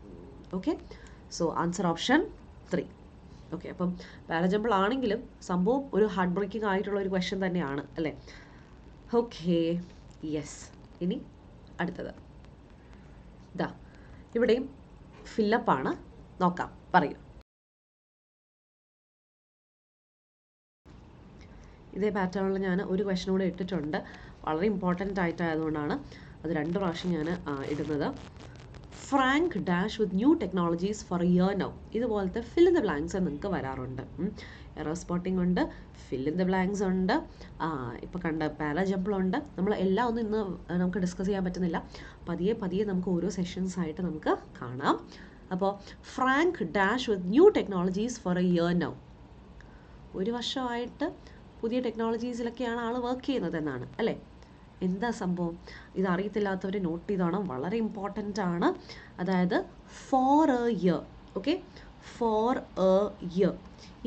Okay, so answer option 3. Okay, അപ്പം പാരജമ്പിൾ ആണെങ്കിലും സംഭവം ഒരു ഹാർട്ട് ബ്രേക്കിംഗ് ആയിട്ടുള്ള ഒരു ക്വസ്റ്റ്യൻ തന്നെയാണ് അല്ലേ? Okay, yes. ഇനി അടുത്തത് ഇവിടെയും ഫില്ലപ്പാണ്. നോക്കാം, പറയൂ. ഇതേ പാറ്റേണിൽ ഞാൻ ഒരു ക്വസ്റ്റ്യൻ കൂടെ ഇട്ടിട്ടുണ്ട്. വളരെ ഇമ്പോർട്ടൻ്റ് ആയിട്ടായതുകൊണ്ടാണ് അത് 2 പ്രാവശ്യം ഞാൻ ഇടുന്നത്. Frank dash with new technologies for a year now. ഇതുപോലത്തെ ഫിൽ ഇൻ ദ ബ്ലാങ്ക്സ് നിങ്ങൾക്ക് വരാറുണ്ട്. എറർ സ്പോട്ടിംഗ് ഉണ്ട്, ഫിൽ ഇൻ ദ ബ്ലാങ്ക്സ് ഉണ്ട്, ഇപ്പോൾ കണ്ട പാരാജമ്പിളുണ്ട്. നമ്മൾ എല്ലാം ഒന്നും ഇന്ന് നമുക്ക് ഡിസ്കസ് ചെയ്യാൻ പറ്റുന്നില്ല. പതിയെ നമുക്ക് ഓരോ സെഷൻസ് ആയിട്ട് നമുക്ക് കാണാം. അപ്പോൾ Frank dash with new technologies for a year now. 1 വർഷമായിട്ട് പുതിയ ടെക്നോളജീസിലൊക്കെയാണ് ആൾ വർക്ക് ചെയ്യുന്നത് എന്നാണ് അല്ലേ? എന്താ സംഭവം? ഇത് അറിയത്തില്ലാത്തവർ നോട്ട് ചെയ്തോണം, വളരെ ഇമ്പോർട്ടൻ്റ് ആണ്. അതായത് for a year. Okay, for a year.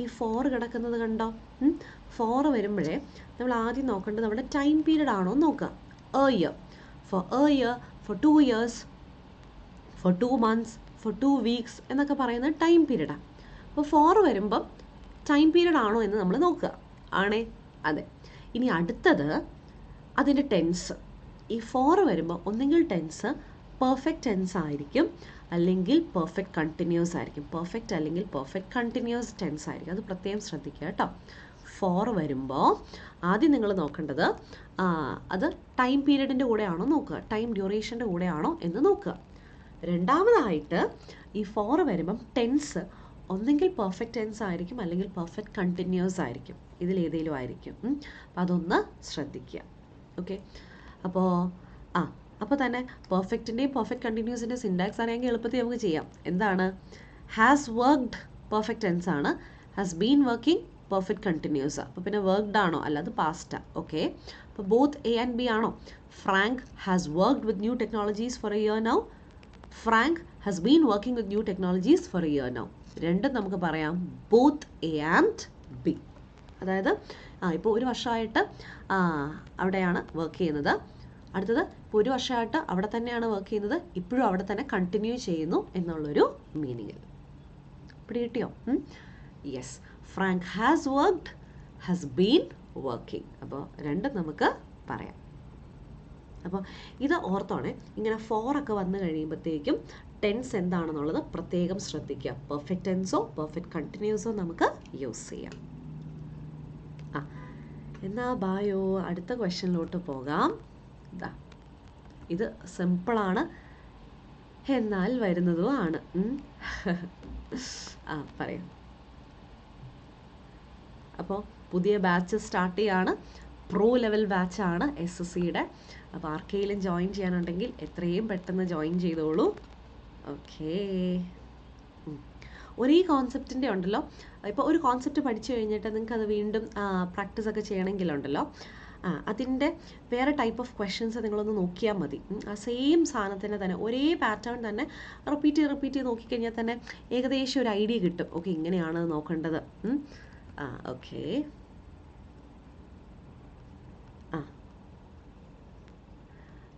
ഈ 4 കിടക്കുന്നത് കണ്ടോ? 4 വരുമ്പോഴേ നമ്മൾ ആദ്യം നോക്കേണ്ടത് നമ്മുടെ ടൈം പീരീഡ് ആണോ എന്ന് നോക്കുക. A year, for a year, for 2 years, for 2 months, for 2 weeks എന്നൊക്കെ പറയുന്നത് ടൈം പീരീഡാണ്. അപ്പോൾ 4 വരുമ്പം ടൈം പീരീഡ് ആണോ എന്ന് നമ്മൾ നോക്കുക. ആണേ? അതെ. ഇനി അടുത്തത് അതിൻ്റെ ടെൻസ്. ഈ 4 വരുമ്പോൾ ഒന്നെങ്കിൽ ടെൻസ് പെർഫെക്റ്റ് ടെൻസ് ആയിരിക്കും, അല്ലെങ്കിൽ പെർഫെക്റ്റ് കണ്ടിന്യൂസ് ആയിരിക്കും. പെർഫെക്റ്റ് അല്ലെങ്കിൽ പെർഫെക്റ്റ് കണ്ടിന്യൂസ് ടെൻസ് ആയിരിക്കും. അത് പ്രത്യേകം ശ്രദ്ധിക്കുക കേട്ടോ. 4 വരുമ്പോൾ ആദ്യം നിങ്ങൾ നോക്കേണ്ടത് അത് ടൈം പീരീഡിൻ്റെ കൂടെയാണോ നോക്കുക, ടൈം ഡ്യൂറേഷൻ്റെ കൂടെയാണോ എന്ന് നോക്കുക. രണ്ടാമതായിട്ട് ഈ 4 വരുമ്പം ടെൻസ് ഒന്നെങ്കിൽ പെർഫെക്റ്റ് ടെൻസ് ആയിരിക്കും, അല്ലെങ്കിൽ പെർഫെക്റ്റ് കണ്ടിന്യൂസ് ആയിരിക്കും. ഇതിലേതെങ്കിലും ആയിരിക്കും. അപ്പം അതൊന്ന് ശ്രദ്ധിക്കുക. ഓക്കെ, അപ്പോൾ തന്നെ പെർഫെക്റ്റിൻ്റെയും പെർഫെക്റ്റ് കണ്ടിന്യൂസിൻ്റെയും സിൻടാക്സ് അറിയാമെങ്കിൽ എളുപ്പത്തിൽ നമുക്ക് ചെയ്യാം. എന്താണ്? ഹാസ് വർക്ക്ഡ് പെർഫെക്റ്റ് ടെൻസ് ആണ്, has been working perfect continuous. അപ്പോൾ പിന്നെ വർക്ക്ഡ് ആണോ? അല്ല, അത് പാസ്റ്റാണ്. ഓക്കെ, അപ്പോൾ ബോത്ത് എ ആൻഡ് ബി ആണോ? Frank has worked with new technologies for a year now, Frank has been working with new technologies for a year now. രണ്ടും നമുക്ക് പറയാം ബോത്ത് എ ആൻഡ് ബി. അതായത് ഇപ്പോൾ 1 വർഷമായിട്ട് അവിടെയാണ് വർക്ക് ചെയ്യുന്നത്. അടുത്തത് ഇപ്പോൾ 1 വർഷമായിട്ട് അവിടെ തന്നെയാണ് വർക്ക് ചെയ്യുന്നത്, ഇപ്പോഴും അവിടെ തന്നെ കണ്ടിന്യൂ ചെയ്യുന്നു എന്നുള്ളൊരു മീനിങ്ങിൽ. പിടി കിട്ടിയോ? Yes, Frank has worked, has been working. അപ്പോൾ രണ്ടും നമുക്ക് പറയാം. അപ്പോൾ ഇത് ഓർത്തോണേ. ഇങ്ങനെ 4 ഒക്കെ വന്നു കഴിയുമ്പോഴത്തേക്കും ടെൻസ് എന്താണെന്നുള്ളത് പ്രത്യേകം ശ്രദ്ധിക്കുക. പെർഫെക്റ്റ് ടെൻസോ പെർഫെക്റ്റ് കണ്ടിന്യൂസോ നമുക്ക് യൂസ് ചെയ്യാം. എന്നാ ബായോ അടുത്ത ക്വസ്റ്റ്യനിലോട്ട് പോകാം. ഇത് സിമ്പിളാണ്, എന്നാൽ വരുന്നതുമാണ്. പറയാം. അപ്പോൾ പുതിയ ബാച്ച് സ്റ്റാർട്ട് ചെയ്യാണ്. പ്രോ ലെവൽ ബാച്ചാണ് SSCയുടെ. അപ്പോൾ ആർക്കെങ്കിലും ജോയിൻ ചെയ്യാനുണ്ടെങ്കിൽ എത്രയും പെട്ടെന്ന് ജോയിൻ ചെയ്തോളൂ. ഓക്കേ, ഒരേ കോൺസെപ്റ്റിൻ്റെ ഉണ്ടല്ലോ. ഇപ്പോൾ ഒരു കോൺസെപ്റ്റ് പഠിച്ചു കഴിഞ്ഞിട്ട് നിങ്ങൾക്ക് അത് വീണ്ടും പ്രാക്ടീസ് ഒക്കെ ചെയ്യണമെങ്കിലുണ്ടല്ലോ, അതിൻ്റെ വേറെ ടൈപ്പ് ഓഫ് ക്വസ്റ്റ്യൻസ് നിങ്ങളൊന്ന് നോക്കിയാൽ മതി. ആ സെയിം സാധനത്തിന് തന്നെ ഒരേ പാറ്റേൺ തന്നെ റിപ്പീറ്റ് ചെയ്ത് നോക്കിക്കഴിഞ്ഞാൽ തന്നെ ഏകദേശം ഒരു ഐഡിയ കിട്ടും. ഓക്കെ, ഇങ്ങനെയാണ് നോക്കേണ്ടത്. ഓക്കെ,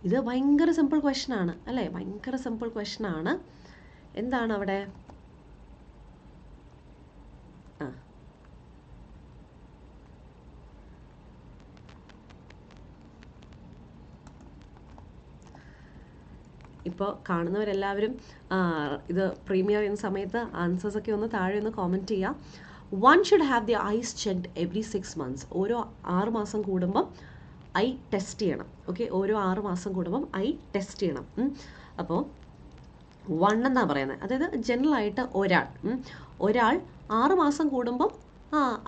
ഇത് ഭയങ്കര സിമ്പിൾ ക്വസ്റ്റ്യൻ ആണ് അല്ലേ? ഭയങ്കര സിമ്പിൾ ക്വസ്റ്റ്യൻ ആണ്. എന്താണ് അവിടെ? ഇപ്പോൾ കാണുന്നവരെല്ലാവരും ഇത് പ്രീമിയർ ചെയ്യുന്ന സമയത്ത് ആൻസേഴ്സൊക്കെ ഒന്ന് താഴെ ഒന്ന് കോമെൻറ്റ് ചെയ്യാം. 1 should have the eyes checked every 6 months. ഓരോ 6 മാസം കൂടുമ്പം ഐ ടെസ്റ്റ് ചെയ്യണം. ഓക്കെ, ഓരോ 6 മാസം കൂടുമ്പം ഐ ടെസ്റ്റ് ചെയ്യണം. അപ്പോൾ 1 എന്നാണ് പറയുന്നത്. അതായത് ജനറലായിട്ട് ഒരാൾ 6 മാസം കൂടുമ്പം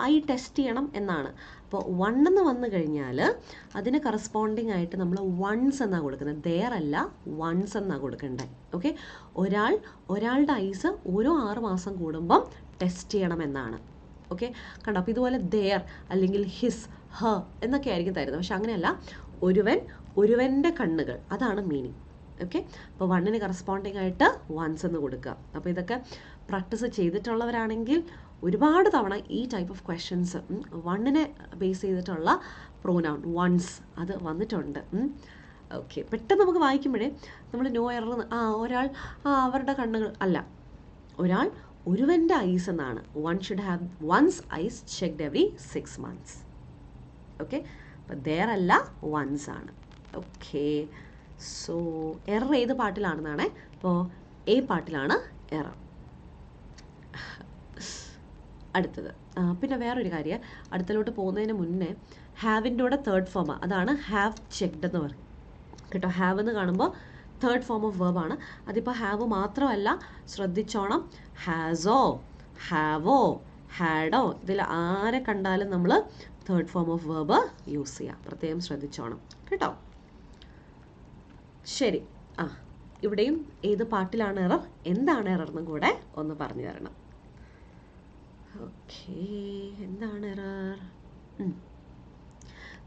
ഐ ടെസ്റ്റ് ചെയ്യണം എന്നാണ്. അപ്പോൾ 1 എന്ന് വന്നു കഴിഞ്ഞാൽ അതിന് കറസ്പോണ്ടിങ് ആയിട്ട് നമ്മൾ വൺസ് എന്നാണ് കൊടുക്കുന്നത്. ദെയർ അല്ല, വൺസ് എന്നാണ് കൊടുക്കേണ്ടത്. ഓക്കെ, ഒരാളുടെ ഐസ് ഓരോ 6 മാസം കൂടുമ്പം ടെസ്റ്റ് ചെയ്യണം എന്നാണ്. ഓക്കെ, കണ്ടോ? അപ്പോൾ ഇതുപോലെ ദെയർ അല്ലെങ്കിൽ ഹിസ്, ഹ എന്നൊക്കെ ആയിരിക്കും തരുന്നത്. പക്ഷെ അങ്ങനെയല്ല, ഒരുവൻ്റെ കണ്ണുകൾ, അതാണ് മീനിങ്. ഓക്കെ, അപ്പോൾ 1ന് കറസ്പോണ്ടിങ് ആയിട്ട് വൺസ് എന്ന് കൊടുക്കുക. അപ്പോൾ ഇതൊക്കെ പ്രാക്ടീസ് ചെയ്തിട്ടുള്ളവരാണെങ്കിൽ ഒരുപാട് തവണ ഈ ടൈപ്പ് ഓഫ് ക്വസ്റ്റ്യൻസ് 1നെ ബേസ് ചെയ്തിട്ടുള്ള പ്രോനൗൺ വൺസ് അത് വന്നിട്ടുണ്ട്. ഓക്കെ, പെട്ടെന്ന് നമുക്ക് വായിക്കുമ്പോഴേ നമ്മൾ നോ എറർ, ഒരാൾ അവരുടെ കണ്ണുകൾ അല്ല, ഒരുവൻ്റെ ഐസ് എന്നാണ്. 1 should have one's eyes checked every 6 months. Okay, അപ്പോൾ ദെയർ അല്ല, വൺസ് ആണ്. ഓക്കെ, സോ എറർ ഏത് പാട്ടിലാണെന്നാണ്? അപ്പോൾ എ പാട്ടിലാണ് എറർ. അടുത്തത് പിന്നെ വേറൊരു കാര്യം, അടുത്തലോട്ട് പോകുന്നതിന് മുന്നേ ഹാവിൻ്റെ കൂടെ തേർഡ് ഫോം, അതാണ് ഹാവ് ചെക്ക്ഡ് എന്ന് പറയും കേട്ടോ. ഹാവ് എന്ന് കാണുമ്പോൾ തേർഡ് ഫോം ഓഫ് വേർബാണ്. അതിപ്പോൾ ഹാവ് മാത്രമല്ല, ശ്രദ്ധിച്ചോണം, ഹാസോ, ഹാവോ, ഹാഡോ, ഇതിൽ ആരെ കണ്ടാലും നമ്മൾ third form of verb use ചെയ്യാം. പ്രത്യേകം ശ്രദ്ധിച്ചോണം കേട്ടോ. ശരി, ഇവിടെയും ഏത് പാട്ടിലാണ് എറർ, എന്താണ് എറർ എന്നും കൂടെ ഒന്ന് പറഞ്ഞു തരണം. ഓക്കെ, എന്താണ് error?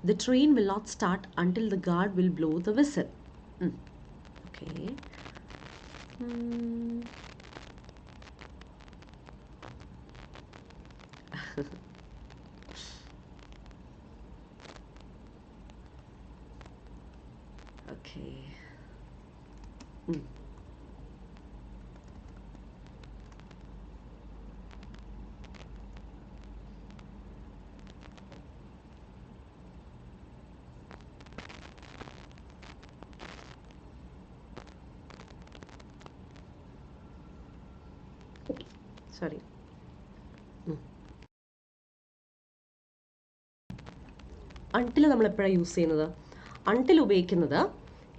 The train will not start until the guard will blow the whistle. Okay. Okay. Sorry. Until നമ്മൾ എപ്പോഴാണ് യൂസ് ചെയ്യുന്നത്? അൺടിൽ ഉപയോഗിക്കുന്നത്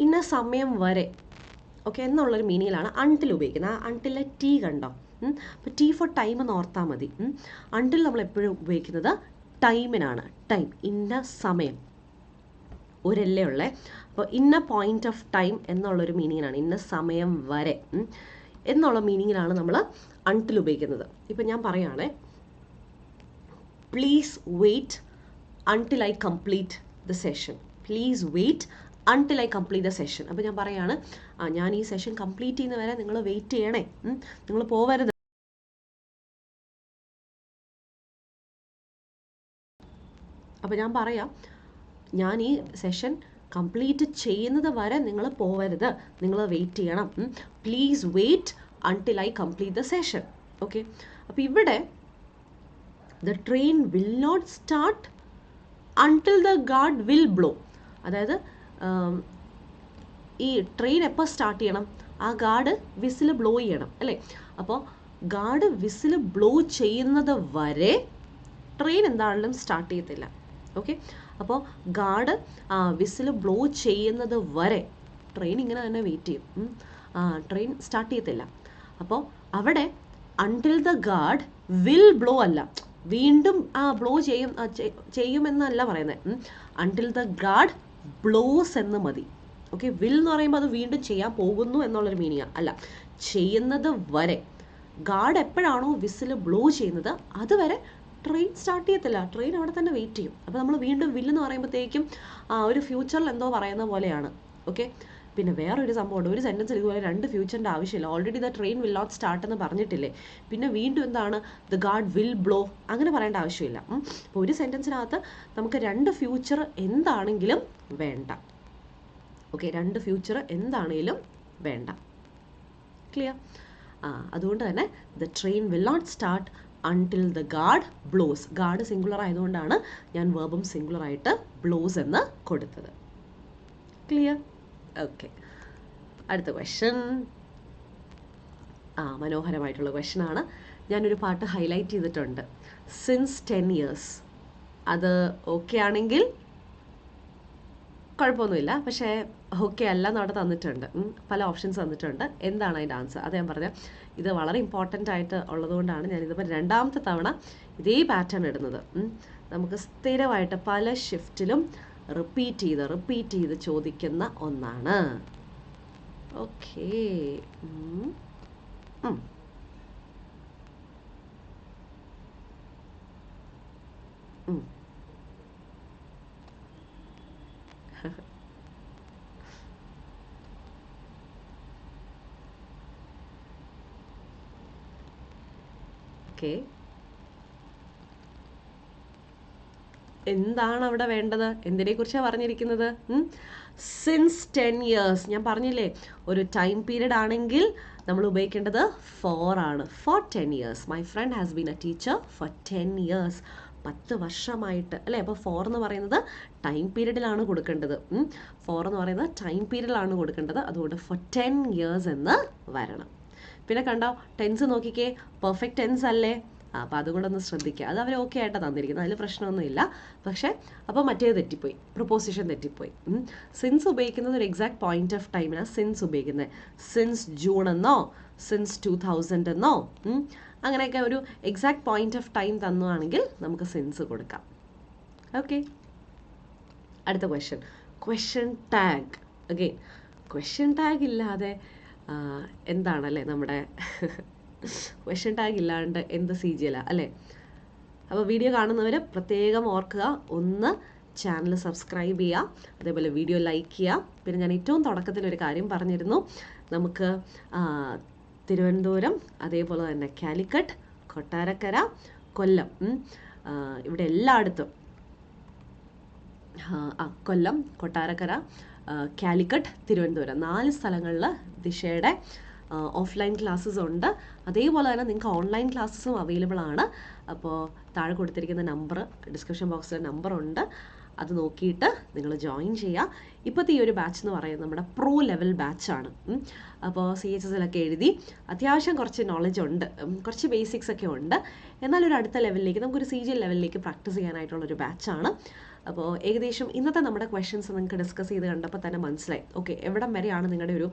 ഇന്ന സമയം വരെ, ഓക്കെ എന്നുള്ളൊരു മീനിങ്ങിലാണ് അൺടിൽ ഉപയോഗിക്കുന്നത്. ആ അൺടിലെ ടി കണ്ടോ? അപ്പോൾ ടി ഫോർ ടൈം എന്ന് ഓർത്താൽ മതി. അൺടിൽ നമ്മൾ എപ്പോഴും ഉപയോഗിക്കുന്നത് ടൈമിനാണ്. ടൈം, ഇന്ന സമയം, ഒരല്ലേ ഉള്ളേ. അപ്പോൾ ഇന്ന പോയിന്റ് ഓഫ് ടൈം എന്നുള്ളൊരു മീനിങ്ങിനാണ്, ഇന്ന സമയം വരെ എന്നുള്ള മീനിങ്ങിലാണ് നമ്മൾ അൺടിൽ ഉപയോഗിക്കുന്നത്. ഇപ്പം ഞാൻ പറയുകയാണേ, please wait until I complete the session. Please wait until I complete the session. അപ്പോൾ ഞാൻ പറയുകയാണ്, ഞാൻ ഈ സെഷൻ കംപ്ലീറ്റ് ചെയ്യുന്ന വരെ നിങ്ങൾ വെയിറ്റ് ചെയ്യണേ, നിങ്ങൾ പോവരുത്. അപ്പോൾ ഞാൻ പറയാം, ഞാൻ ഈ സെഷൻ കംപ്ലീറ്റ് ചെയ്യുന്നത് വരെ നിങ്ങൾ പോവരുത്, നിങ്ങൾ വെയിറ്റ് ചെയ്യണം. Please wait until I complete the session. Okay, അപ്പോൾ ഇവിടെ the train will not start until the guard will blow. അതായത് ഈ ട്രെയിൻ എപ്പോൾ സ്റ്റാർട്ട് ചെയ്യണം? ആ ഗാർഡ് വിസിൽ ബ്ലോ ചെയ്യണം അല്ലേ? അപ്പോൾ ഗാർഡ് വിസിൽ ബ്ലോ ചെയ്യുന്നത് വരെ ട്രെയിൻ എന്താണെങ്കിലും സ്റ്റാർട്ട് ചെയ്യത്തില്ല. ഓക്കെ, അപ്പോൾ ഗാർഡ് വിസിൽ ബ്ലോ ചെയ്യുന്നത് വരെ ട്രെയിൻ ഇങ്ങനെ തന്നെ വെയിറ്റ് ചെയ്യും. ട്രെയിൻ സ്റ്റാർട്ട് ചെയ്യത്തില്ല. അപ്പോൾ അവിടെ until the guard will blow അല്ല, വീണ്ടും ബ്ലോ ചെയ്യുമെന്നല്ല പറയുന്നത്. അൺടിൽ ദ ഗാഡ് ബ്ലോസ് എന്ന് മതി. ഓക്കെ, വിൽ എന്ന് പറയുമ്പോൾ അത് വീണ്ടും ചെയ്യാൻ പോകുന്നു എന്നുള്ളൊരു മീനിങ് അല്ല, ചെയ്യുന്നത് വരെ. ഗാഡ് എപ്പോഴാണോ വിസിൽ ബ്ലോ ചെയ്യുന്നത് അതുവരെ ട്രെയിൻ സ്റ്റാർട്ട് ചെയ്യത്തില്ല, ട്രെയിൻ അവിടെ തന്നെ വെയിറ്റ് ചെയ്യും. അപ്പോൾ നമ്മൾ വീണ്ടും വില്ലെന്ന് പറയുമ്പോഴത്തേക്കും ഒരു ഫ്യൂച്ചറിൽ എന്തോ പറയുന്ന പോലെയാണ്. ഓക്കെ, പിന്നെ വേറൊരു സംഭവമുണ്ട്, ഒരു സെൻറ്റൻസിൽ ഇതുപോലെ 2 ഫ്യൂച്ചറിൻ്റെ ആവശ്യമില്ല. Already the train will not start എന്ന് പറഞ്ഞിട്ടില്ലേ, പിന്നെ വീണ്ടും എന്താണ് ദ ഗാഡ് വിൽ ബ്ലോ അങ്ങനെ പറയേണ്ട ആവശ്യമില്ല. അപ്പോൾ ഒരു സെൻറ്റൻസിനകത്ത് നമുക്ക് 2 ഫ്യൂച്ചർ എന്താണെങ്കിലും വേണ്ട. ഓക്കെ, 2 ഫ്യൂച്ചർ എന്താണെങ്കിലും വേണ്ട. ക്ലിയർ? അതുകൊണ്ട് തന്നെ the train will not start until the guard blows. Guard singular ആയതുകൊണ്ടാണ് ഞാൻ വെർബും സിംഗുലർ ആയിട്ട് ബ്ലോസ് എന്ന് കൊടുത്തത്. ക്ലിയർ? ഓക്കെ, അടുത്ത ക്വസ്റ്റ്യൻ മനോഹരമായിട്ടുള്ള ക്വസ്റ്റ്യൻ ആണ്. ഞാനൊരു പാട്ട് ഹൈലൈറ്റ് ചെയ്തിട്ടുണ്ട്, സിൻസ് 10 years. അത് ഓക്കെ ആണെങ്കിൽ കുഴപ്പമൊന്നുമില്ല, പക്ഷേ ഓക്കെ അല്ല എന്നവിടെ തന്നിട്ടുണ്ട്, പല ഓപ്ഷൻസ് തന്നിട്ടുണ്ട്. എന്താണ് അതിൻ്റെ ആൻസർ? അത് ഞാൻ പറഞ്ഞ ഇത് വളരെ ഇമ്പോർട്ടൻ്റ് ആയിട്ട് ഉള്ളതുകൊണ്ടാണ് ഞാനിതിപ്പോൾ 2ാമത്തെ തവണ ഇതേ പാറ്റേൺ ഇടുന്നത്. നമുക്ക് സ്ഥിരമായിട്ട് പല ഷിഫ്റ്റിലും റിപ്പീറ്റ് ചെയ്ത് ചോദിക്കുന്ന ഒന്നാണ്. ഓക്കേ, ഓക്കെ, എന്താണ് അവിടെ വേണ്ടത്? എന്തിനെക്കുറിച്ചാണ് പറഞ്ഞിരിക്കുന്നത്? Since 10 years. ഞാൻ പറഞ്ഞില്ലേ, ഒരു ടൈം പീരീഡ് ആണെങ്കിൽ നമ്മൾ ഉപയോഗിക്കേണ്ടത് ഫോർ ആണ്. For 10 years. My friend has been a teacher for 10 years. 10 വർഷമായിട്ട് അല്ലേ. അപ്പോൾ ഫോർ എന്ന് പറയുന്നത് ടൈം പീരീഡിലാണ് കൊടുക്കേണ്ടത്. ഫോർ എന്ന് പറയുന്നത് ടൈം പീരീഡിലാണ് കൊടുക്കേണ്ടത്. അതുകൊണ്ട് ഫോർ 10 years എന്ന് വരണം. പിന്നെ കണ്ടോ, ടെൻസ് നോക്കിക്കേ, പെർഫെക്റ്റ് ടെൻസ് അല്ലേ. അപ്പോൾ അതുകൊണ്ടൊന്ന് ശ്രദ്ധിക്കുക. അത് അവർ ഓക്കെ ആയിട്ടാണ് തന്നിരിക്കുന്നത്, അതിൽ പ്രശ്നമൊന്നുമില്ല. പക്ഷേ അപ്പോൾ മറ്റേത് തെറ്റിപ്പോയി, പ്രൊപ്പോസിഷൻ തെറ്റിപ്പോയി. സിൻസ് ഉപയോഗിക്കുന്നത് ഒരു എക്സാക്ട് പോയിന്റ് ഓഫ് ടൈമിനാണ് സിൻസ് ഉപയോഗിക്കുന്നത്. സിൻസ് ജൂൺ എന്നോ സിൻസ് 2000 എന്നോ അങ്ങനെയൊക്കെ ഒരു എക്സാക്ട് പോയിന്റ് ഓഫ് ടൈം തന്നുവാണെങ്കിൽ നമുക്ക് സിൻസ് കൊടുക്കാം. ഓക്കെ, അടുത്ത question tag. Again question tag ഇല്ലാതെ എന്താണല്ലേ നമ്മുടെ ക്വസ്റ്റ്യൻ ടാഗ് ഇല്ലാണ്ട് എന്ത് CGL അല്ലേ. അപ്പോൾ വീഡിയോ കാണുന്നവർ പ്രത്യേകം ഓർക്കുക, ഒന്ന് ചാനൽ സബ്സ്ക്രൈബ് ചെയ്യുക, അതേപോലെ വീഡിയോ ലൈക്ക് ചെയ്യുക. പിന്നെ ഞാൻ ഏറ്റവും തുടക്കത്തിൽ ഒരു കാര്യം പറഞ്ഞിരുന്നു, നമുക്ക് തിരുവനന്തപുരം, അതേപോലെ തന്നെ കാലിക്കറ്റ്, കൊട്ടാരക്കര, കൊല്ലം, ഇവിടെ എല്ലായിടത്തും കൊല്ലം, കൊട്ടാരക്കര, കാലിക്കറ്റ്, തിരുവനന്തപുരം 4 സ്ഥലങ്ങളിൽ ദിശയുടെ ഓഫ്ലൈൻ ക്ലാസ്സസ് ഉണ്ട്. അതേപോലെ തന്നെ നിങ്ങൾക്ക് ഓൺലൈൻ ക്ലാസ്സസും അവൈലബിൾ ആണ്. അപ്പോൾ താഴെ കൊടുത്തിരിക്കുന്ന നമ്പർ, ഡിസ്ക്രിപ്ഷൻ ബോക്സിൽ നമ്പറുണ്ട്, അത് നോക്കിയിട്ട് നിങ്ങൾ ജോയിൻ ചെയ്യുക. ഇപ്പോഴത്തെ ഈ ഒരു ബാച്ച് എന്ന് പറയുന്നത് നമ്മുടെ പ്രോ ലെവൽ ബാച്ചാണ്. അപ്പോൾ CHSലൊക്കെ എഴുതി അത്യാവശ്യം കുറച്ച് നോളജ് ഉണ്ട്, കുറച്ച് ബേസിക്സ് ഒക്കെ ഉണ്ട്. എന്നാൽ ഒരു അടുത്ത ലെവലിലേക്ക്, നമുക്കൊരു CGL ലെവലിലേക്ക് പ്രാക്ടീസ് ചെയ്യാനായിട്ടുള്ളൊരു ബാച്ചാണ്. അപ്പോൾ ഏകദേശം ഇന്നത്തെ നമ്മുടെ ക്വസ്റ്റ്യൻസ് നിങ്ങൾക്ക് ഡിസ്കസ് ചെയ്ത് കണ്ടപ്പോൾ തന്നെ മനസ്സിലായി, ഓക്കെ, എവിടം വരെയാണ് നിങ്ങളുടെ ഒരു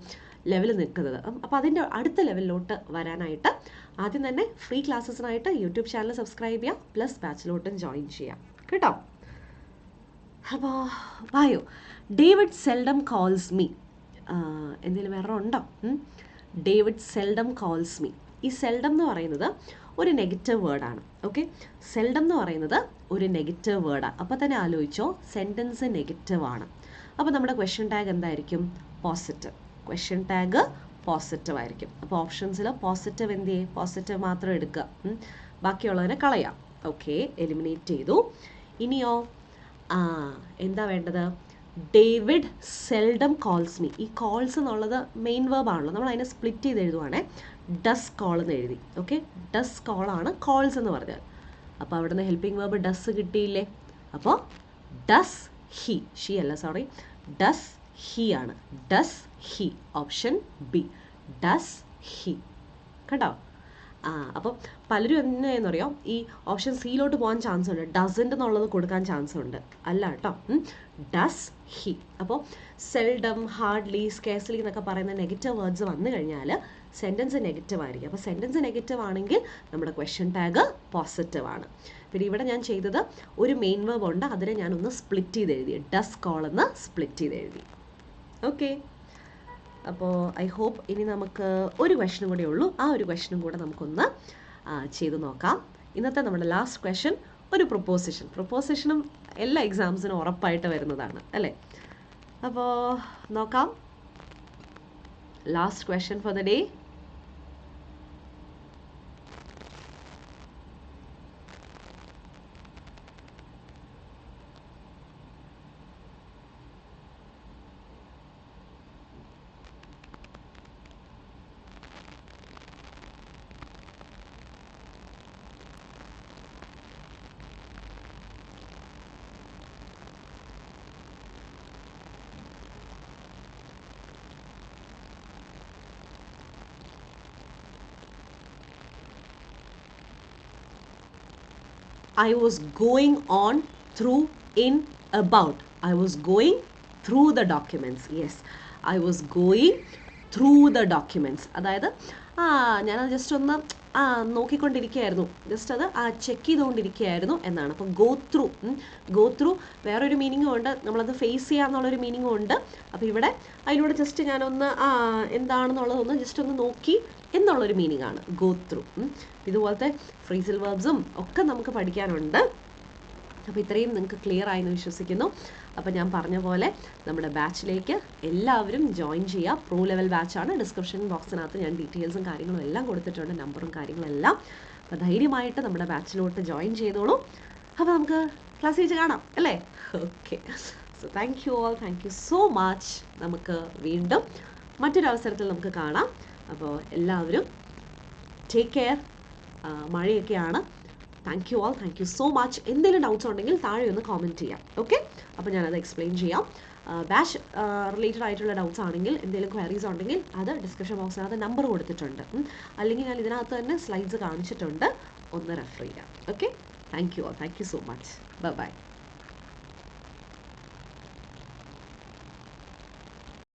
ലെവൽ നിൽക്കുന്നത്. അപ്പോൾ അതിൻ്റെ അടുത്ത ലെവലിലോട്ട് വരാനായിട്ട് ആദ്യം തന്നെ ഫ്രീ ക്ലാസ്സസിനായിട്ട് യൂട്യൂബ് ചാനൽ സബ്സ്ക്രൈബ് ചെയ്യുക, പ്ലസ് ബാച്ചിലോട്ടും ജോയിൻ ചെയ്യാം കേട്ടോ. അപ്പോൾ വായോ, ഡേവിഡ് സെൽഡം കോൾസ് മീ. എന്തെങ്കിലും വേറെ ഉണ്ടോ? David seldom calls me. ഈ സെൽഡം എന്ന് പറയുന്നത് ഒരു നെഗറ്റീവ് വേർഡാണ്. ഓക്കെ, സെൽഡം എന്ന് പറയുന്നത് ഒരു നെഗറ്റീവ് വേർഡാണ്. അപ്പോൾ തന്നെ ആലോചിച്ചോ, സെൻറ്റൻസ് നെഗറ്റീവ് ആണ്. അപ്പോൾ നമ്മുടെ ക്വസ്റ്റ്യൻ ടാഗ് എന്തായിരിക്കും? പോസിറ്റീവ്. ക്വസ്റ്റ്യൻ ടാഗ് പോസിറ്റീവ് ആയിരിക്കും. അപ്പോൾ ഓപ്ഷൻസിൽ പോസിറ്റീവ് എന്ത് ചെയ്യും? പോസിറ്റീവ് മാത്രം എടുക്കുക, ബാക്കിയുള്ളതിനെ കളയാം. ഓക്കെ, എലിമിനേറ്റ് ചെയ്തു. ഇനിയോ എന്താ വേണ്ടത്? David seldom calls me. ഈ കോൾസ് എന്നുള്ളത് മെയിൻ വേർബ് ആണല്ലോ, നമ്മൾ അതിനെ സ്പ്ലിറ്റ് ചെയ്ത് എഴുതുവാണേ. ഡസ് കോൾ എന്ന് എഴുതി. ഓക്കെ, ഡസ് കോളാണ് കോൾസ് എന്ന് പറഞ്ഞാൽ. അപ്പോൾ അവിടെ നിന്ന് ഹെൽപ്പിംഗ് വേർബ് ഡസ് കിട്ടിയില്ലേ? അപ്പോൾ ഡസ് ഹി, ഷീ അല്ല സോറി, ഡസ് ഹി ആണ്. Does he, option B, does he. കേട്ടോ, അപ്പം പലരും എന്നു പറയാം ഈ ഓപ്ഷൻ സിയിലോട്ട് പോകാൻ ചാൻസ് ഉണ്ട്, ഡസൻറ്റ് എന്നുള്ളത് കൊടുക്കാൻ ചാൻസ് ഉണ്ട്. അല്ല കേട്ടോ, ഡസ് ഹി. അപ്പോൾ സെൽഡം, ഹാർഡ്ലി, സ്കേഴ്സ്ലി എന്നൊക്കെ പറയുന്ന നെഗറ്റീവ് വേർഡ്സ് വന്നു കഴിഞ്ഞാൽ സെൻറ്റൻസ് നെഗറ്റീവ് ആയിരിക്കും. അപ്പോൾ സെൻറ്റൻസ് നെഗറ്റീവ് ആണെങ്കിൽ നമ്മുടെ ക്വസ്റ്റ്യൻ ടാഗ് പോസിറ്റീവ് ആണ്. പിന്നെ ഇവിടെ ഞാൻ ചെയ്തത് ഒരു മെയിൻ വേർബ് ഉണ്ട്, അതിനെ ഞാനൊന്ന് സ്പ്ലിറ്റ് ചെയ്ത് എഴുതി, ഡസ് കോൾ എന്ന് സ്പ്ലിറ്റ് ചെയ്ത് എഴുതി. ഓക്കെ, അപ്പോൾ ഐ ഹോപ്പ് ഇനി നമുക്ക് ഒരു ക്വസ്റ്റ്യനും കൂടെ ഉള്ളൂ, ആ ഒരു ക്വസ്റ്റ്യനും കൂടെ നമുക്കൊന്ന് ചെയ്ത് നോക്കാം. ഇന്നത്തെ നമ്മുടെ ലാസ്റ്റ് ക്വസ്റ്റ്യൻ ഒരു പ്രൊപ്പോസിഷനും എല്ലാ എക്സാംസിനും ഉറപ്പായിട്ട് വരുന്നതാണ് അല്ലേ. അപ്പോൾ നോക്കാം. Last question for the day. I was going on, through, in, about. I was going through the documents. Yes, I was going through the documents. അതായത് ഞാനത് ജസ്റ്റ് ഒന്ന് നോക്കിക്കൊണ്ടിരിക്കുകയായിരുന്നു, ജസ്റ്റ് അത് ചെക്ക് ചെയ്തുകൊണ്ടിരിക്കുകയായിരുന്നു എന്നാണ്. അപ്പം ഗോ ത്രൂ വേറൊരു മീനിങ്ങും ഉണ്ട്, നമ്മളത് ഫേസ് ചെയ്യാന്നുള്ളൊരു മീനിങ്ങും ഉണ്ട്. അപ്പോൾ ഇവിടെ അതിലൂടെ ജസ്റ്റ് ഞാനൊന്ന് എന്താണെന്നുള്ളതൊന്ന് ജസ്റ്റ് ഒന്ന് നോക്കി എന്നുള്ളൊരു മീനിങ് ആണ് ഗോ ത്രൂ. ഇതുപോലത്തെ ഫ്രീസൽ വെർബ്സും ഒക്കെ നമുക്ക് പഠിക്കാനുണ്ട്. അപ്പോൾ ഇത്രയും നിങ്ങൾക്ക് ക്ലിയർ ആയെന്ന് വിശ്വസിക്കുന്നു. അപ്പോൾ ഞാൻ പറഞ്ഞ പോലെ നമ്മുടെ ബാച്ചിലേക്ക് എല്ലാവരും ജോയിൻ ചെയ്യുക. Pro level ബാച്ചാണ്. ഡിസ്ക്രിപ്ഷൻ ബോക്സിനകത്ത് ഞാൻ ഡീറ്റെയിൽസും കാര്യങ്ങളും എല്ലാം കൊടുത്തിട്ടുണ്ട്, നമ്പറും കാര്യങ്ങളെല്ലാം. അപ്പോൾ ധൈര്യമായിട്ട് നമ്മുടെ ബാച്ചിലോട്ട് ജോയിൻ ചെയ്തോളൂ. അപ്പോൾ നമുക്ക് ക്ലാസ് വെച്ച് കാണാം അല്ലേ. Okay, so thank you all, thank you so much. നമുക്ക് വീണ്ടും മറ്റൊരു അവസരത്തിൽ നമുക്ക് കാണാം. അപ്പോൾ എല്ലാവരും ടേക്ക് കെയർ. മഴയൊക്കെയാണ്. Thank you all, thank you so much. എന്തെങ്കിലും ഡൗട്ട്സ് ഉണ്ടെങ്കിൽ താഴെ ഒന്ന് കോമെൻറ്റ് ചെയ്യാം. ഓക്കെ, അപ്പോൾ ഞാനത് എക്സ്പ്ലെയിൻ ചെയ്യാം. ബാച്ച് റിലേറ്റഡ് ആയിട്ടുള്ള ഡൗട്ട്സ് ആണെങ്കിൽ, എന്തെങ്കിലും ക്വയറീസ് ഉണ്ടെങ്കിൽ അത് ഡിസ്ക്രിപ്ഷൻ ബോക്സിനകത്ത് നമ്പർ കൊടുത്തിട്ടുണ്ട്, അല്ലെങ്കിൽ ഞാൻ ഇതിനകത്ത് തന്നെ സ്ലൈഡ്സ് കാണിച്ചിട്ടുണ്ട്, ഒന്ന് റെഫർ ചെയ്യാം. Okay, thank you all, thank you so much. By.